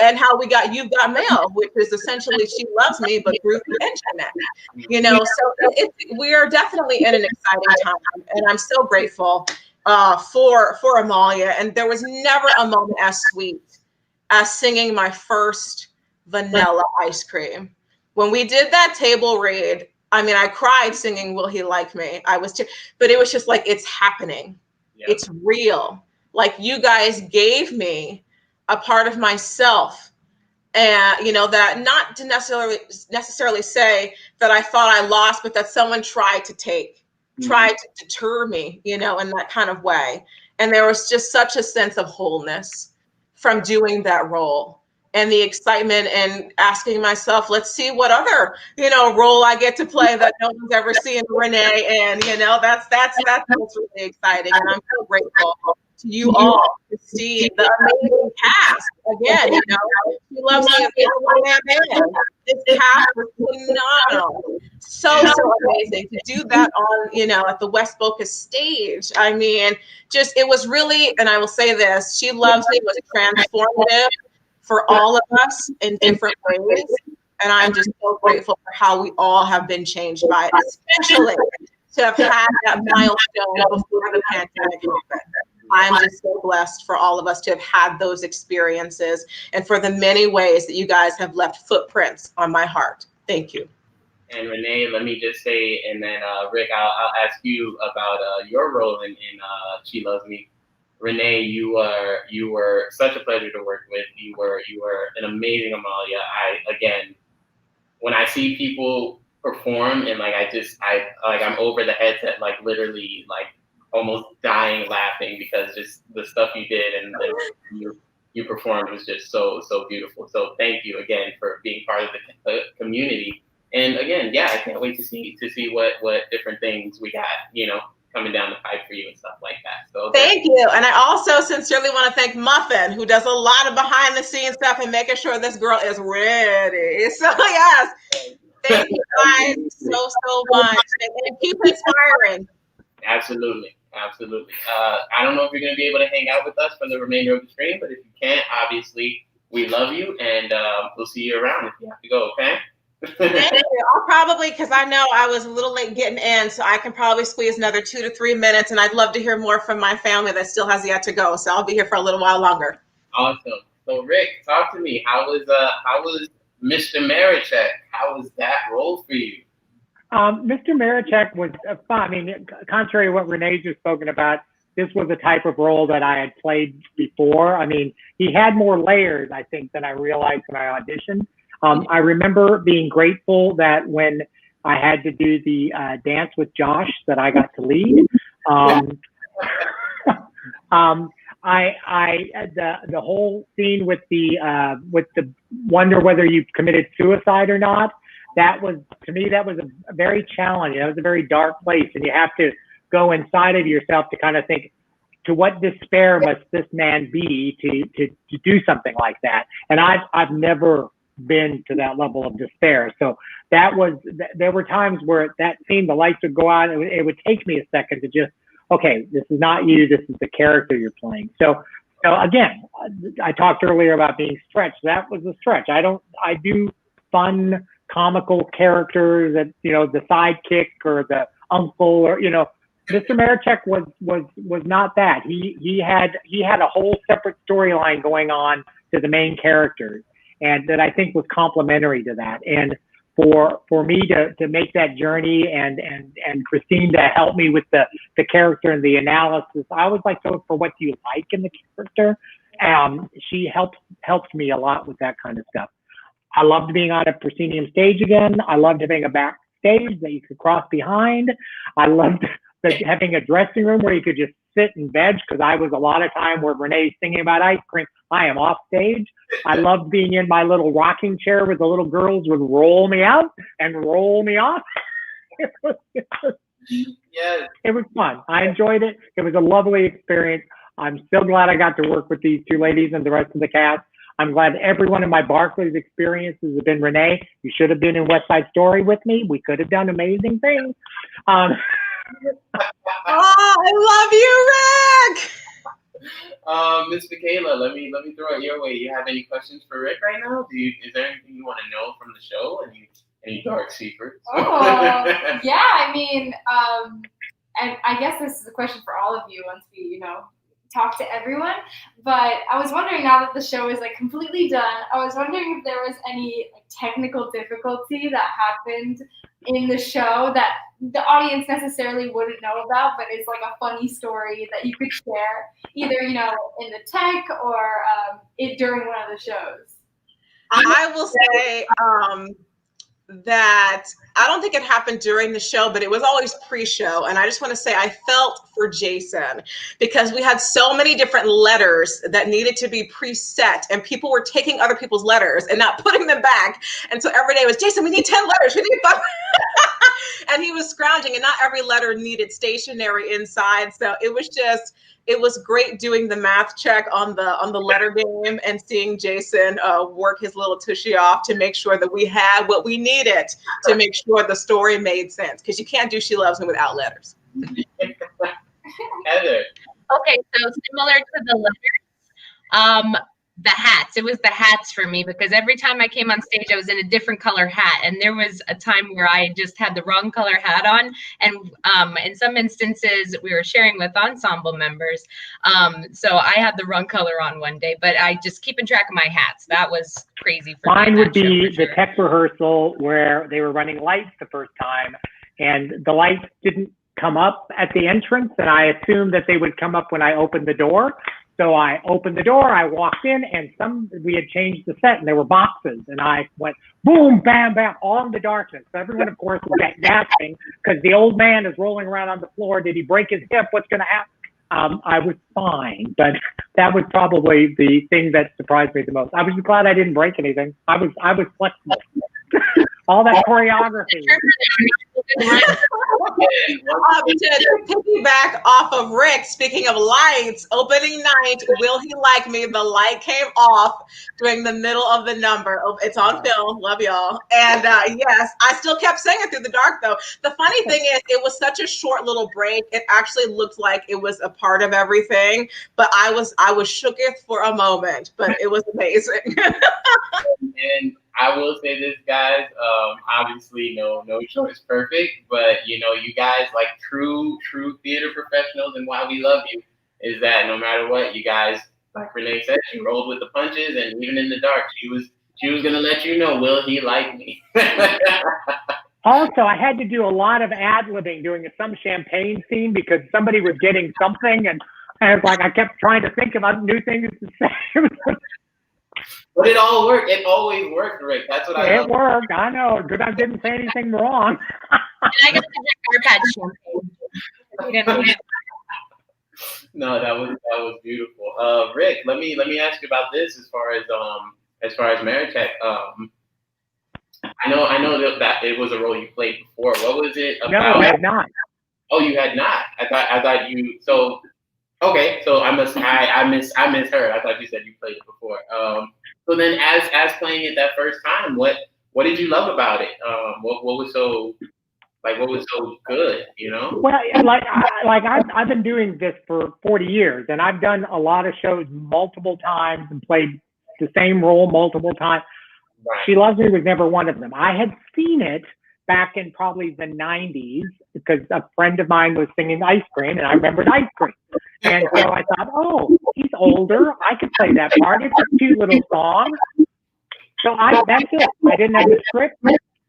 and how we got You've Got Mail, which is essentially She Loves Me, but through the internet, you know, so we are definitely in an exciting time. And I'm so grateful for Amalia. And there was never a moment as sweet as singing my first vanilla ice cream. When we did that table read, I mean, I cried singing Will He Like Me? But it was just like, it's happening. Yep. It's real. Like, you guys gave me a part of myself, and, you know, that not to necessarily say that I thought I lost, but that someone tried to take, tried to deter me, you know, in that kind of way. And there was just such a sense of wholeness from doing that role. And the excitement and asking myself, let's see what other, you know, role I get to play that no one's ever seen Renee. And, you know, that's what's really exciting. And I'm so grateful to you all to see the amazing cast. Again, you know, She Loves Me as a one-man band. This cast was phenomenal. So amazing to do that on, you know, at the West Boca stage. I mean, just, it was really, and I will say this, She Loves Me was transformative for all of us in different ways. And I'm just so grateful for how we all have been changed by it, especially to have had that milestone before the pandemic happened. I'm just so blessed for all of us to have had those experiences and for the many ways that you guys have left footprints on my heart. Thank you. And Renee, let me just say, and then Rick, I'll ask you about your role in She Loves Me. Renee, you were such a pleasure to work with. You were an amazing Amalia. Again, when I see people perform and I'm over the headset, like literally like almost dying laughing because just the stuff you did and you performed was just so beautiful. So thank you again for being part of the community. And again, yeah, I can't wait to see what different things we got, you know, coming down the pipe for you and stuff like that. So thank you. And I also sincerely want to thank Muffin, who does a lot of behind the scenes stuff and making sure this girl is ready. So yes, thank you guys so much. And keep inspiring. Absolutely. I don't know if you're going to be able to hang out with us for the remainder of the stream, but if you can't, obviously we love you, and we'll see you around if you have to go, okay? Thank you. I'll probably, because I know I was a little late getting in, so I can probably squeeze another 2 to 3 minutes, and I'd love to hear more from my family that still has yet to go. So I'll be here for a little while longer. Awesome. So Rick, talk to me. How was Mr. Marichek? How was that role for you? Mr. Marichek was fun. I mean, contrary to what Renee just spoken about, this was a type of role that I had played before. I mean, he had more layers, I think, than I realized when I auditioned. I remember being grateful that when I had to do the dance with Josh, that I got to lead. The whole scene with the wonder whether you committed suicide or not. That was, to me, that was a very challenging. That was a very dark place, and you have to go inside of yourself to kind of think, to what despair must this man be to do something like that? And I've never been to that level of despair. So there were times where that scene, the lights would go out, and it would take me a second to just, okay, this is not you, this is the character you're playing. So again, I talked earlier about being stretched. That was a stretch. I do fun, comical characters that, the sidekick or the uncle or, Mr. Marichek was not that. He had a whole separate storyline going on to the main characters, and that I think was complementary to that. And for me to make that journey and Christine to help me with the character and the analysis, I was like, so for what do you like in the character? She helped me a lot with that kind of stuff. I loved being on a proscenium stage again. I loved having a backstage that you could cross behind. I loved having a dressing room where you could just sit and veg, because I was a lot of time where Renee's singing about ice cream. I am off stage. I loved being in my little rocking chair where the little girls would roll me out and roll me off. Yes. It was fun. I enjoyed it. It was a lovely experience. I'm so glad I got to work with these two ladies and the rest of the cast. I'm glad every one of my Barclays experiences have been Renee. You should have been in West Side Story with me. We could have done amazing things. Oh, I love you, Rick. Miss Michaela, let me throw it your way. You have any questions for Rick right now? Is there anything you want to know from the show? Any dark secrets? Oh, yeah. I mean, and I guess this is a question for all of you once we, talk to everyone. But I was wondering, now that the show is like completely done, I was wondering if there was any technical difficulty that happened in the show that the audience necessarily wouldn't know about, but it's like a funny story that you could share, either in the tech or during one of the shows. I will say that I don't think it happened during the show, but it was always pre-show. And I just want to say I felt for Jason, because we had so many different letters that needed to be preset, and people were taking other people's letters and not putting them back. And so every day was, Jason, we need 10 letters. We need 5. And he was scrounging, and not every letter needed stationery inside. So it was great doing the math check on the letter game and seeing Jason work his little tushy off to make sure that we had what we needed to make sure the story made sense. Because you can't do She Loves Me without letters. Heather. Okay, so similar to the letters, the hats. It was the hats for me, because every time I came on stage, I was in a different color hat. And there was a time where I just had the wrong color hat on. And in some instances, we were sharing with ensemble members. So I had the wrong color on one day, but I just keeping track of my hats. That was crazy for me. Mine would be the tech rehearsal where they were running lights the first time, and the lights didn't come up at the entrance, and I assumed that they would come up when I opened the door. So I opened the door, I walked in, and we had changed the set, and there were boxes, and I went boom, bam, bam, all in the darkness. So everyone, of course, was gasping, because the old man is rolling around on the floor. Did he break his hip? What's going to happen? I was fine, but that was probably the thing that surprised me the most. I was glad I didn't break anything. I was flexible. All that choreography. To piggyback off of Rick, speaking of lights, opening night, Will He Like Me? The light came off during the middle of the number. Oh, it's on film. Love y'all. And yes, I still kept singing through the dark, though. The funny thing is, it was such a short little break. It actually looked like it was a part of everything. But I was shooketh for a moment, but it was amazing. And I will say this, guys. Obviously, no show is perfect, but you guys, like true theater professionals, and why we love you is that no matter what, you guys, like Renee said, she rolled with the punches, and even in the dark, she was gonna let you know, will he like me? Also, I had to do a lot of ad-libbing doing some champagne scene because somebody was getting something, and I was like, I kept trying to think about new things to say. But it all worked. It always worked, Rick. That's what I love. It worked. I know. Good, I didn't say anything wrong. And I got to drink our champagne. No, that was beautiful. Rick, let me ask you about this as far as Marichek. I know that it was a role you played before. What was it about? No, I had not. Oh, you had not. I thought you. So okay, so I misheard. I thought you said you played it before. So then, as playing it that first time, what did you love about it? What was so Like, what was so good, you know? Well, I've been doing this for 40 years, and I've done a lot of shows multiple times and played the same role multiple times. Right. She Loves Me was never one of them. I had seen it back in probably the 90s because a friend of mine was singing Ice Cream, and I remembered Ice Cream. And so I thought, oh, he's older. I could play that part. It's a cute little song. So that's it. I didn't have the script.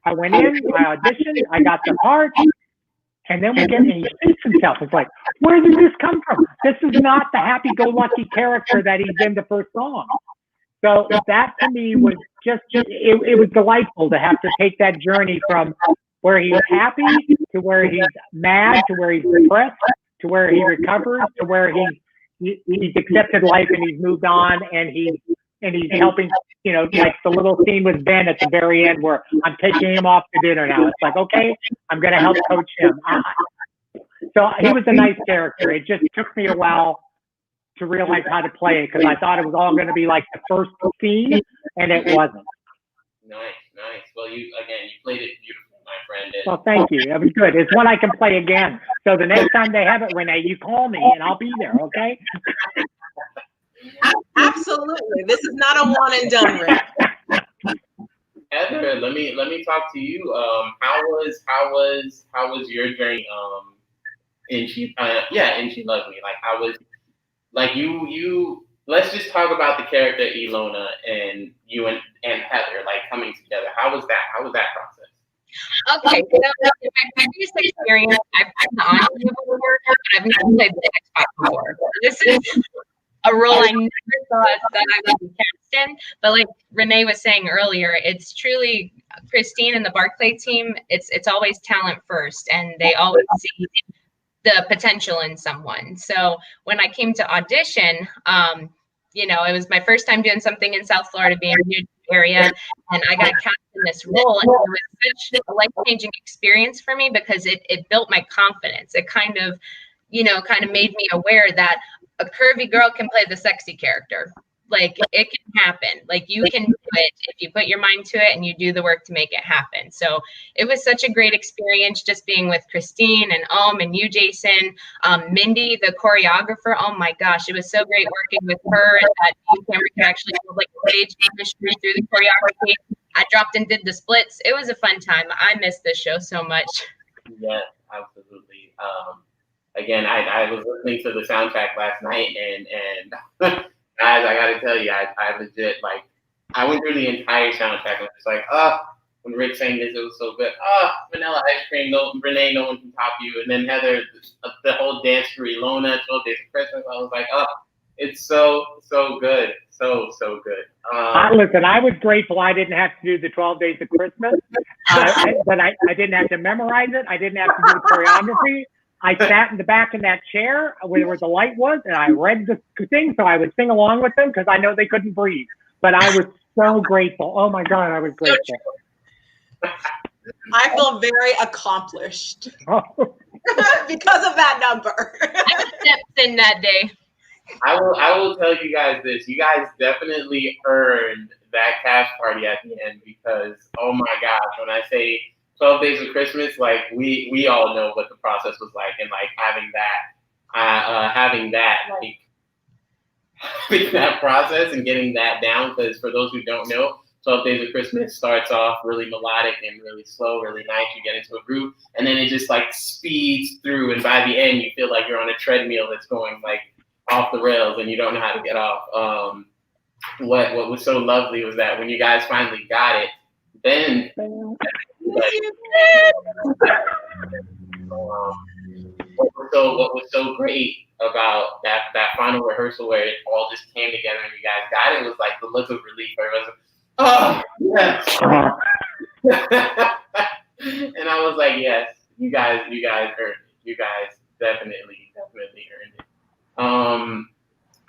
I went in, I auditioned, I got the part, and then he shoots himself. It's like, where did this come from? This is not the happy-go-lucky character that he's in the first song. So that to me was it was delightful to have to take that journey from where he's happy to where he's mad to where he's depressed to where he recovers to where he's accepted life and he's moved on and he's helping, like the little scene with Ben at the very end where I'm taking him off to dinner now. It's like, okay, I'm going to help coach him. So he was a nice character. It just took me a while to realize how to play it because I thought it was all going to be like the first scene, and it wasn't. Nice. Well, you played it beautifully, my friend. Well, thank you. That was good. It's one I can play again. So the next time they have it, Renee, you call me and I'll be there. Okay. Absolutely. This is not a one and done, Rick. Heather, let me talk to you. How was your journey? And She Loves Me. Like, how was, like, you? Let's just talk about the character Ilona and you and Heather, like, coming together. How was that? How was that process? Okay, so in my previous experience, I've been on before, but I've never played the Xbox before. This is a role I never thought that I would be cast in. But like Renee was saying earlier, it's truly Christine and the BARCLAY team. It's always talent first, and they always see the potential in someone. So when I came to audition, it was my first time doing something in South Florida, being a new area, and I got cast in this role, and it was such a life-changing experience for me because it built my confidence. It kind of made me aware that a curvy girl can play the sexy character. Like, it can happen. Like, you can do it if you put your mind to it and you do the work to make it happen. So it was such a great experience just being with Christine and and you, Jason, Mindy, the choreographer. Oh my gosh, it was so great working with her and that camera could actually build like stage chemistry through the choreography. I dropped and did the splits. It was a fun time. I missed this show so much. Yeah, absolutely. Again, I was listening to the soundtrack last night, and guys, I gotta tell you, I legit, like, I went through the entire soundtrack and it's like, when Rick sang this, it was so good. Vanilla Ice Cream, Renee, no one can top you. And then Heather, the whole dance for Ilona, 12 Days of Christmas, I was like, it's so good. So good. Listen, I was grateful I didn't have to do the 12 Days of Christmas, but I didn't have to memorize it. I didn't have to do the choreography. I sat in the back of that chair where the light was, and I read the thing, so I would sing along with them because I know they couldn't breathe. But I was so grateful. Oh my God, I was grateful. I feel very accomplished Oh. because of that number. I stepped in that day. I will tell you guys this. You guys definitely earned that cash party at the end because, oh my gosh, when I say 12 Days of Christmas, like, we all know what the process was like, and like having that process and getting that down, because for those who don't know, 12 Days of Christmas starts off really melodic and really slow, really nice. You get into a groove, and then it just like speeds through, and by the end, you feel like you're on a treadmill that's going like off the rails, and you don't know how to get off. What was so lovely was that when you guys finally got it, then what was so great about that final rehearsal where it all just came together and you guys got it was like the look of relief. Everyone was yes. And I was like, yes, you guys earned it. You guys definitely earned it.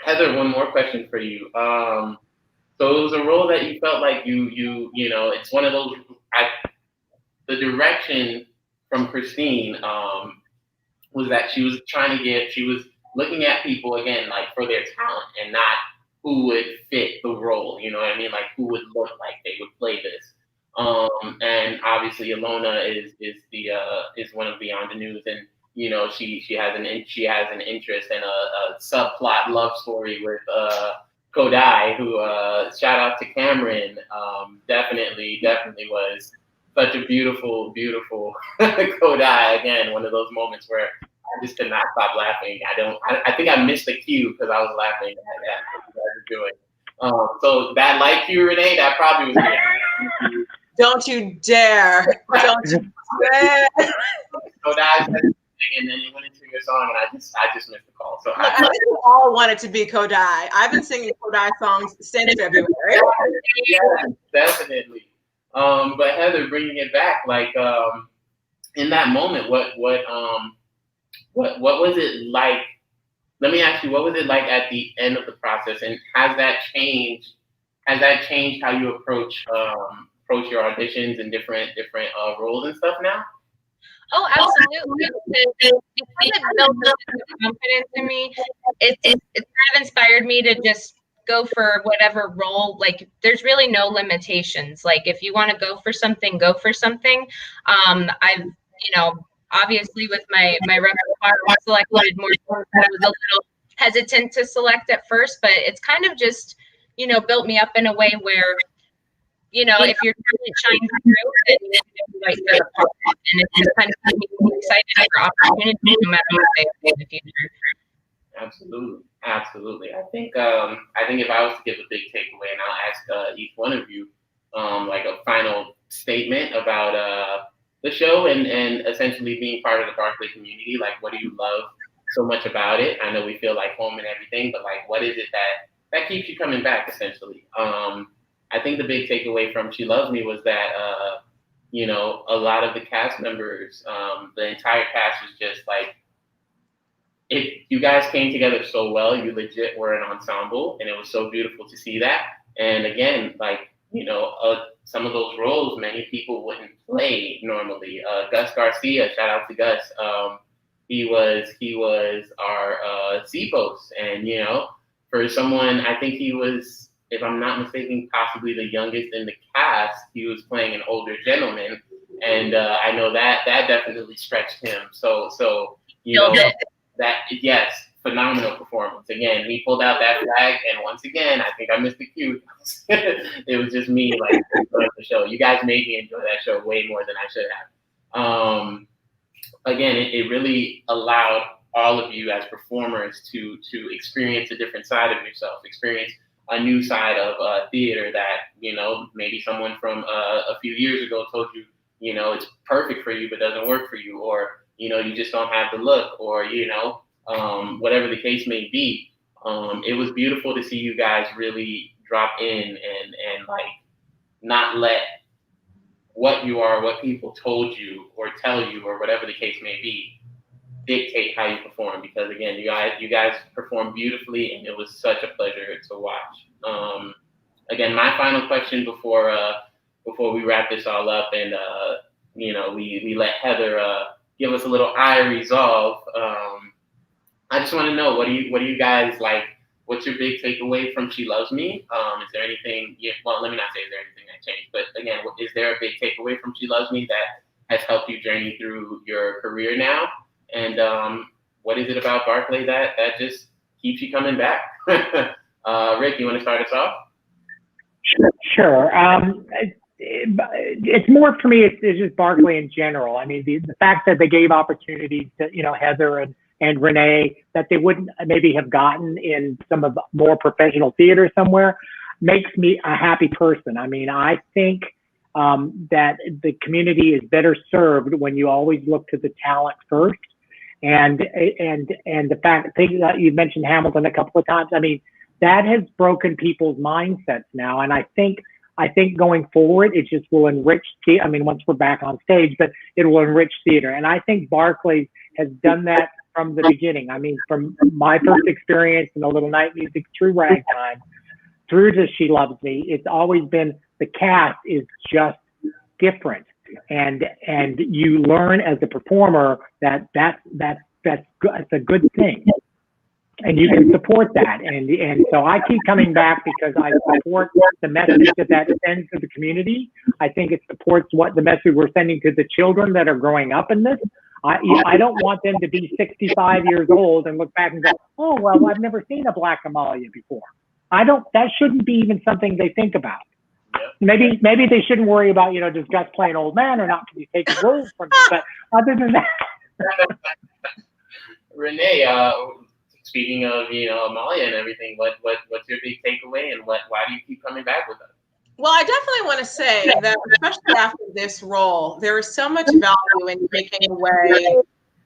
Heather, one more question for you. So it was a role that you felt like you it's one of those. The direction from Christine was that she was looking at people again like for their talent and not who would fit the role. You know what I mean? Like who would look like they would play this. And obviously Ilona is one of Beyond the News, and she has an interest in a subplot love story with Kodai, who shout out to Cameron. Definitely was such a beautiful Kodai. Again, one of those moments where I just could not stop laughing. I think I missed the cue because I was laughing at what you guys were doing. So that light cue, Renee, that probably was me. Don't you dare! Don't you dare! Kodai said something, and then it went into your song, and I just missed the call. So I think we all want it to be Kodai. I've been singing Kodai songs since February. Yeah, definitely. But Heather, bringing it back, like in that moment, what was it like? Let me ask you, what was it like at the end of the process, and has that changed how you approach your auditions and different roles and stuff now? Oh, absolutely. Because it built confidence in me. It's kind of inspired me to just go for whatever role. Like, there's really no limitations. Like, if you want to go for something, go for something. I've, obviously with my repertoire, I selected more songs that I was a little hesitant to select at first, but it's kind of just, built me up in a way where, if your talent shines through, then you have the right for the part. And it's just kind of keeping me excited for opportunities, no matter what they are in the future. Absolutely. I think if I was to give a big takeaway, and I'll ask each one of you, like a final statement about the show and essentially being part of the BARCLAY community. Like, what do you love so much about it? I know we feel like home and everything, but like, what is it that keeps you coming back, essentially? I think the big takeaway from She Loves Me was that, a lot of the cast members, the entire cast was just like, you guys came together so well. You legit were an ensemble, and it was so beautiful to see that. And again, like, some of those roles, many people wouldn't play normally. Gus Garcia, shout out to Gus. He was our C-post, and for someone, I think he was, if I'm not mistaken, possibly the youngest in the cast. He was playing an older gentleman, and I know that definitely stretched him. So that, yes, phenomenal performance. Again, he pulled out that flag, and once again, I think I missed the cue. It was just me, like, enjoying the show. You guys made me enjoy that show way more than I should have. Again, it really allowed all of you as performers to experience a different side of yourself, experience a new side of theater that, maybe someone from a few years ago told you, it's perfect for you but doesn't work for you, or, you just don't have the look, or, whatever the case may be. It was beautiful to see you guys really drop in and like not let what you are, what people told you or tell you or whatever the case may be, dictate how you perform, because again, you guys performed beautifully, and it was such a pleasure to watch. Again, my final question before we wrap this all up, and we let Heather give us a little eye resolve. I just want to know, what do you guys like? What's your big takeaway from She Loves Me? Is there anything? Well, let me not say is there anything that changed, but again, is there a big takeaway from She Loves Me that has helped you journey through your career now? And what is it about BARCLAY that just keeps you coming back? Rick, you want to start us off? Sure. It's more for me. It's just BARCLAY in general. I mean, the fact that they gave opportunities to Heather and Renee that they wouldn't maybe have gotten in some of the more professional theater somewhere makes me a happy person. I mean, I think that the community is better served when you always look to the talent first. And the fact that you mentioned Hamilton a couple of times, I mean, that has broken people's mindsets now. And I think going forward, it just will enrich, I mean, once we're back on stage, but it will enrich theater. And I think BARCLAY has done that from the beginning. I mean, from my first experience in A Little Night Music through Ragtime, through to She Loves Me, it's always been, the cast is just different. And you learn as a performer that's a good thing. And you can support that. And so I keep coming back because I support the message that sends to the community. I think it supports what the message we're sending to the children that are growing up in this. I don't want them to be 65 years old and look back and go, oh, well, I've never seen a black Amalia before. That shouldn't be even something they think about. Maybe they shouldn't worry about, does Gus play an old man or not? Can you take the roles from me? But other than that. Renee, speaking of, Amalia and everything, what's your big takeaway, and why do you keep coming back with us? Well, I definitely want to say that, especially after this role, there is so much value in taking away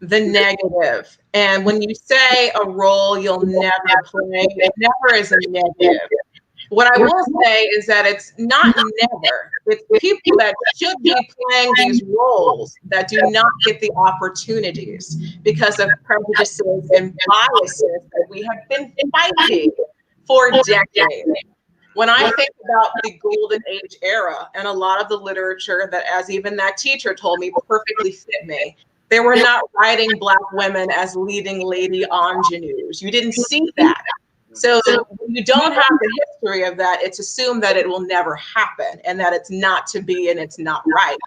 the negative. And when you say a role you'll never play, it never is a negative. What I will say is that it's not never. It's people that should be playing these roles that do not get the opportunities because of prejudices and biases that we have been fighting for decades. When I think about the golden age era and a lot of the literature that, as even that teacher told me, perfectly fit me, they were not writing Black women as leading lady ingenues. You didn't see that. So when you don't have the history of that, it's assumed that it will never happen and that it's not to be and it's not right.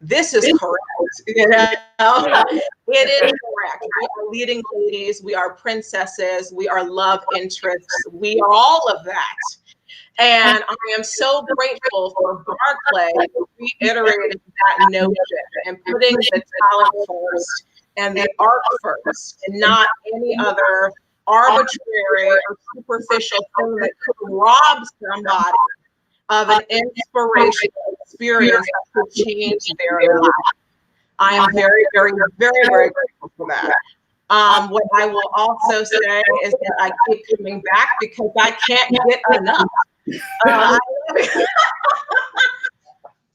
This is correct. It is correct. We are leading ladies. We are princesses. We are love interests. We are all of that. And I am so grateful for Barclay reiterating that notion and putting the talent first and the art first and not any other arbitrary or superficial thing that could rob somebody of an inspirational experience that could change their life. I am very, very, very, very grateful for that. What I will also say is that I keep coming back because I can't get enough.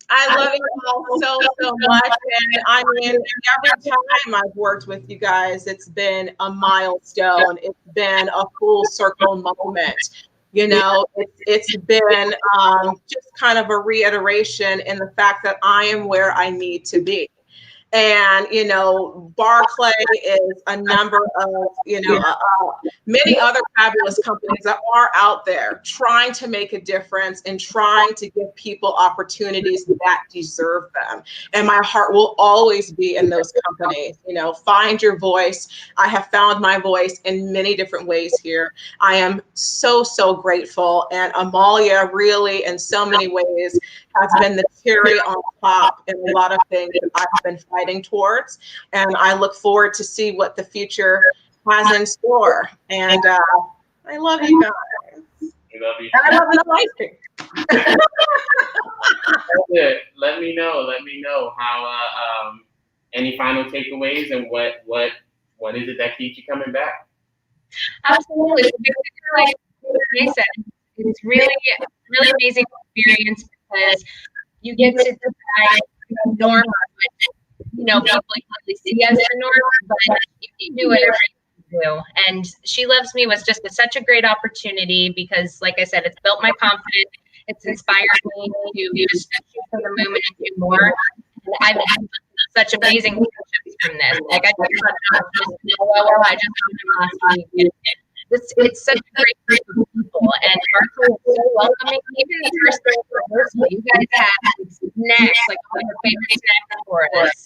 I love you all so much. And I mean, every time I've worked with you guys, it's been a milestone. It's been a full circle moment. It's been just kind of a reiteration in the fact that I am where I need to be. And, Barclay is a number of, many other fabulous companies that are out there trying to make a difference and trying to give people opportunities that deserve them. And my heart will always be in those companies. Find your voice. I have found my voice in many different ways here. I am so grateful. And Amalia really, in so many ways, has been the cherry on top in a lot of things that I've been fighting towards. And I look forward to see what the future has in store. And I love you guys. We love you. And I love the ice cream. That's it. Let me know how any final takeaways and what is it that keeps you coming back? Absolutely. Like I said, it's really amazing experience because you get to decide the norm, people usually see as the norm, but you can do whatever you do. And She Loves Me was just such a great opportunity because, like I said, it's built my confidence. It's inspired me to just shoot for the moon and do more. And I've had such amazing friendships from this. Like I talked about I just met him last week. It's such a great group of people, and Barclay was so welcoming. Even the first day of rehearsal, you guys had snacks, like all your favorite snacks for us.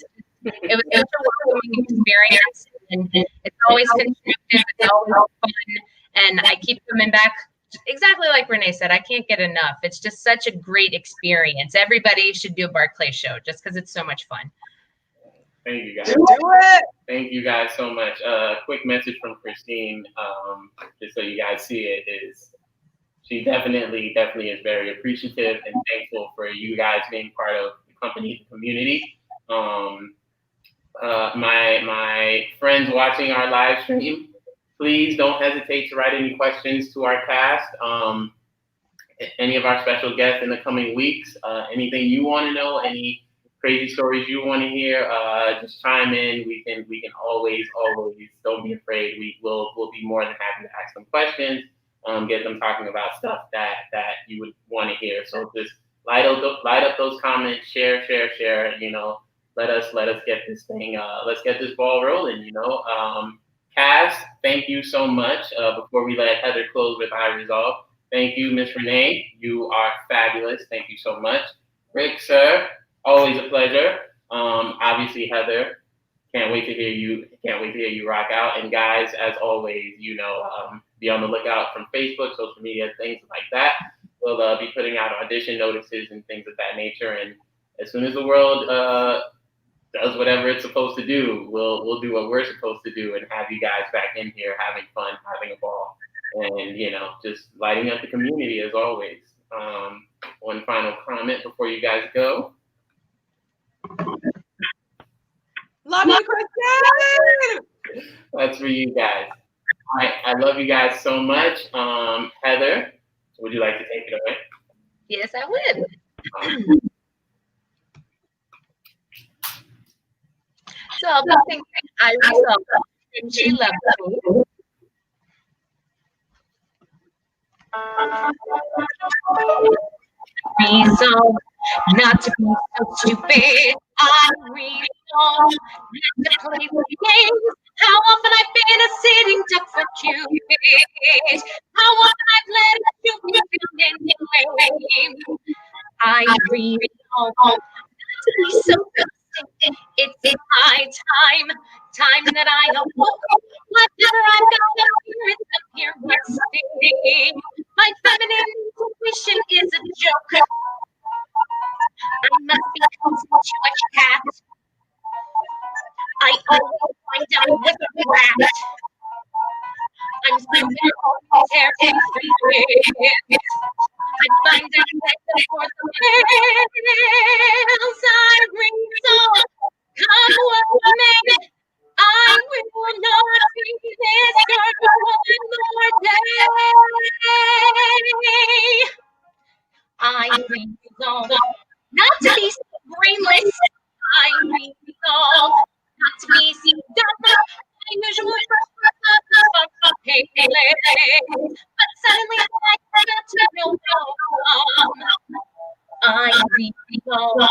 It was such a welcoming experience, and it's always constructive, it's always fun, and I keep coming back. Exactly like Renee said, I can't get enough. It's just such a great experience. Everybody should do a Barclay show just because it's so much fun. Thank you guys. Do it. Thank you guys so much. Quick message from Christine, just so you guys see it, is she definitely is very appreciative and thankful for you guys being part of the company, the community. My friends watching our live stream, please don't hesitate to write any questions to our cast. Any of our special guests in the coming weeks, anything you want to know, any crazy stories you want to hear, just chime in. We can always, don't be afraid. We'll be more than happy to ask some questions, get them talking about stuff that you would want to hear. So just light up those comments, share. Let us get this thing, let's get this ball rolling. Cass, thank you so much. Before we let Heather close with I Resolve, thank you, Miss Renee. You are fabulous. Thank you so much. Rick, sir, always a pleasure. Obviously, Heather, can't wait to hear you. Can't wait to hear you rock out. And guys, as always, be on the lookout from Facebook, social media, things like that. We'll be putting out audition notices and things of that nature. And as soon as the world does whatever it's supposed to do, we'll do what we're supposed to do and have you guys back in here having fun, having a ball, and just lighting up the community as always. One final comment before you guys go. Love you, Kristen. That's for you guys. I love you guys so much. Heather, would you like to take it away? Yes, I would. So I'll be thinking I Resolve, and she loves me. Resolve not to be so stupid. I resolve not to play with games. How often I've been a sitting duck for Cupid. How often I've let a stupid feeling flame. I resolve not to be so consistent. It's my time that I awoke. Whatever I've got up here resting. My feminine intuition is a joke. I must be too much cat. I always find out with a rat. I'm so terribly free. I find out that for the whales I resolve. Come what may, I will not be this girl one more day. I resolve not to be so brainless. I resolve not to be so dumb. I usually for painless, but suddenly I got to know I resolve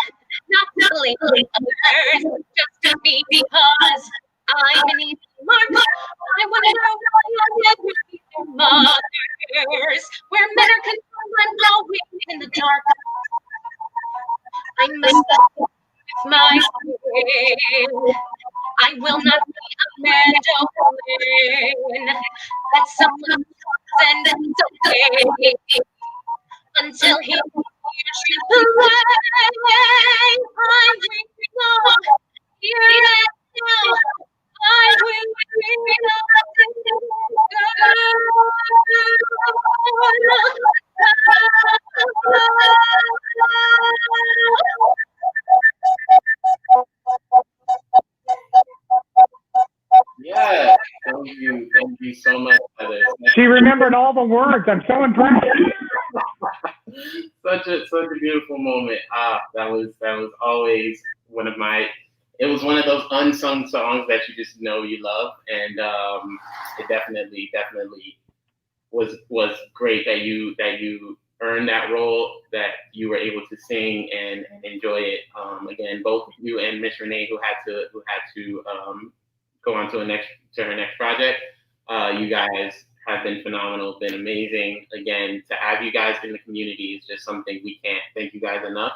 not to blame others just to be because I'm an easy mark. I want to know why I with their mothers, where men are controlled and always in the dark. I must with my will. I will not be a Mandolin that someone sends away until he hears the way. I resolve here and now. I will Yeah, thank you so much, Heather. She remembered all the words. I'm so impressed. such a beautiful moment. That was always one of my. It was one of those unsung songs that you just know you love, and it definitely was great that you earned that role, that you were able to sing and enjoy it. Again, both you and Miss Renee, who had to go on to her next project. You guys have been phenomenal, been amazing. Again, to have you guys in the community is just something we can't thank you guys enough.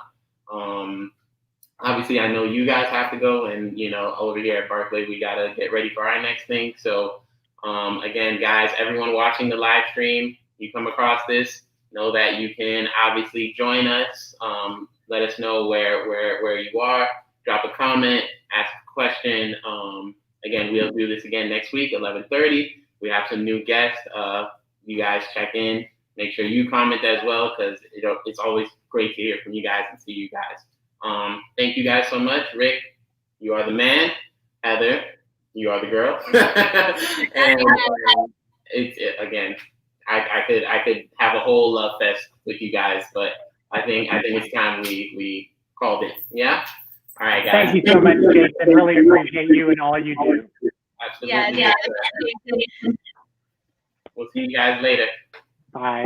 Obviously, I know you guys have to go, and over here at Barclay, we gotta get ready for our next thing. So, again, guys, everyone watching the live stream, you come across this, know that you can obviously join us. Let us know where you are. Drop a comment, ask a question. Again, we'll do this again next week, 11:30. We have some new guests. You guys check in. Make sure you comment as well, because it's always great to hear from you guys and see you guys. Thank you guys so much. Rick, you are the man. Heather, you are the girl. And again, I could have a whole love fest with you guys, but I think it's time we called it. Yeah. All right, guys. Thank you so much, Jason. Really appreciate you and all you do. Absolutely. Yeah. We'll see you guys later. Bye.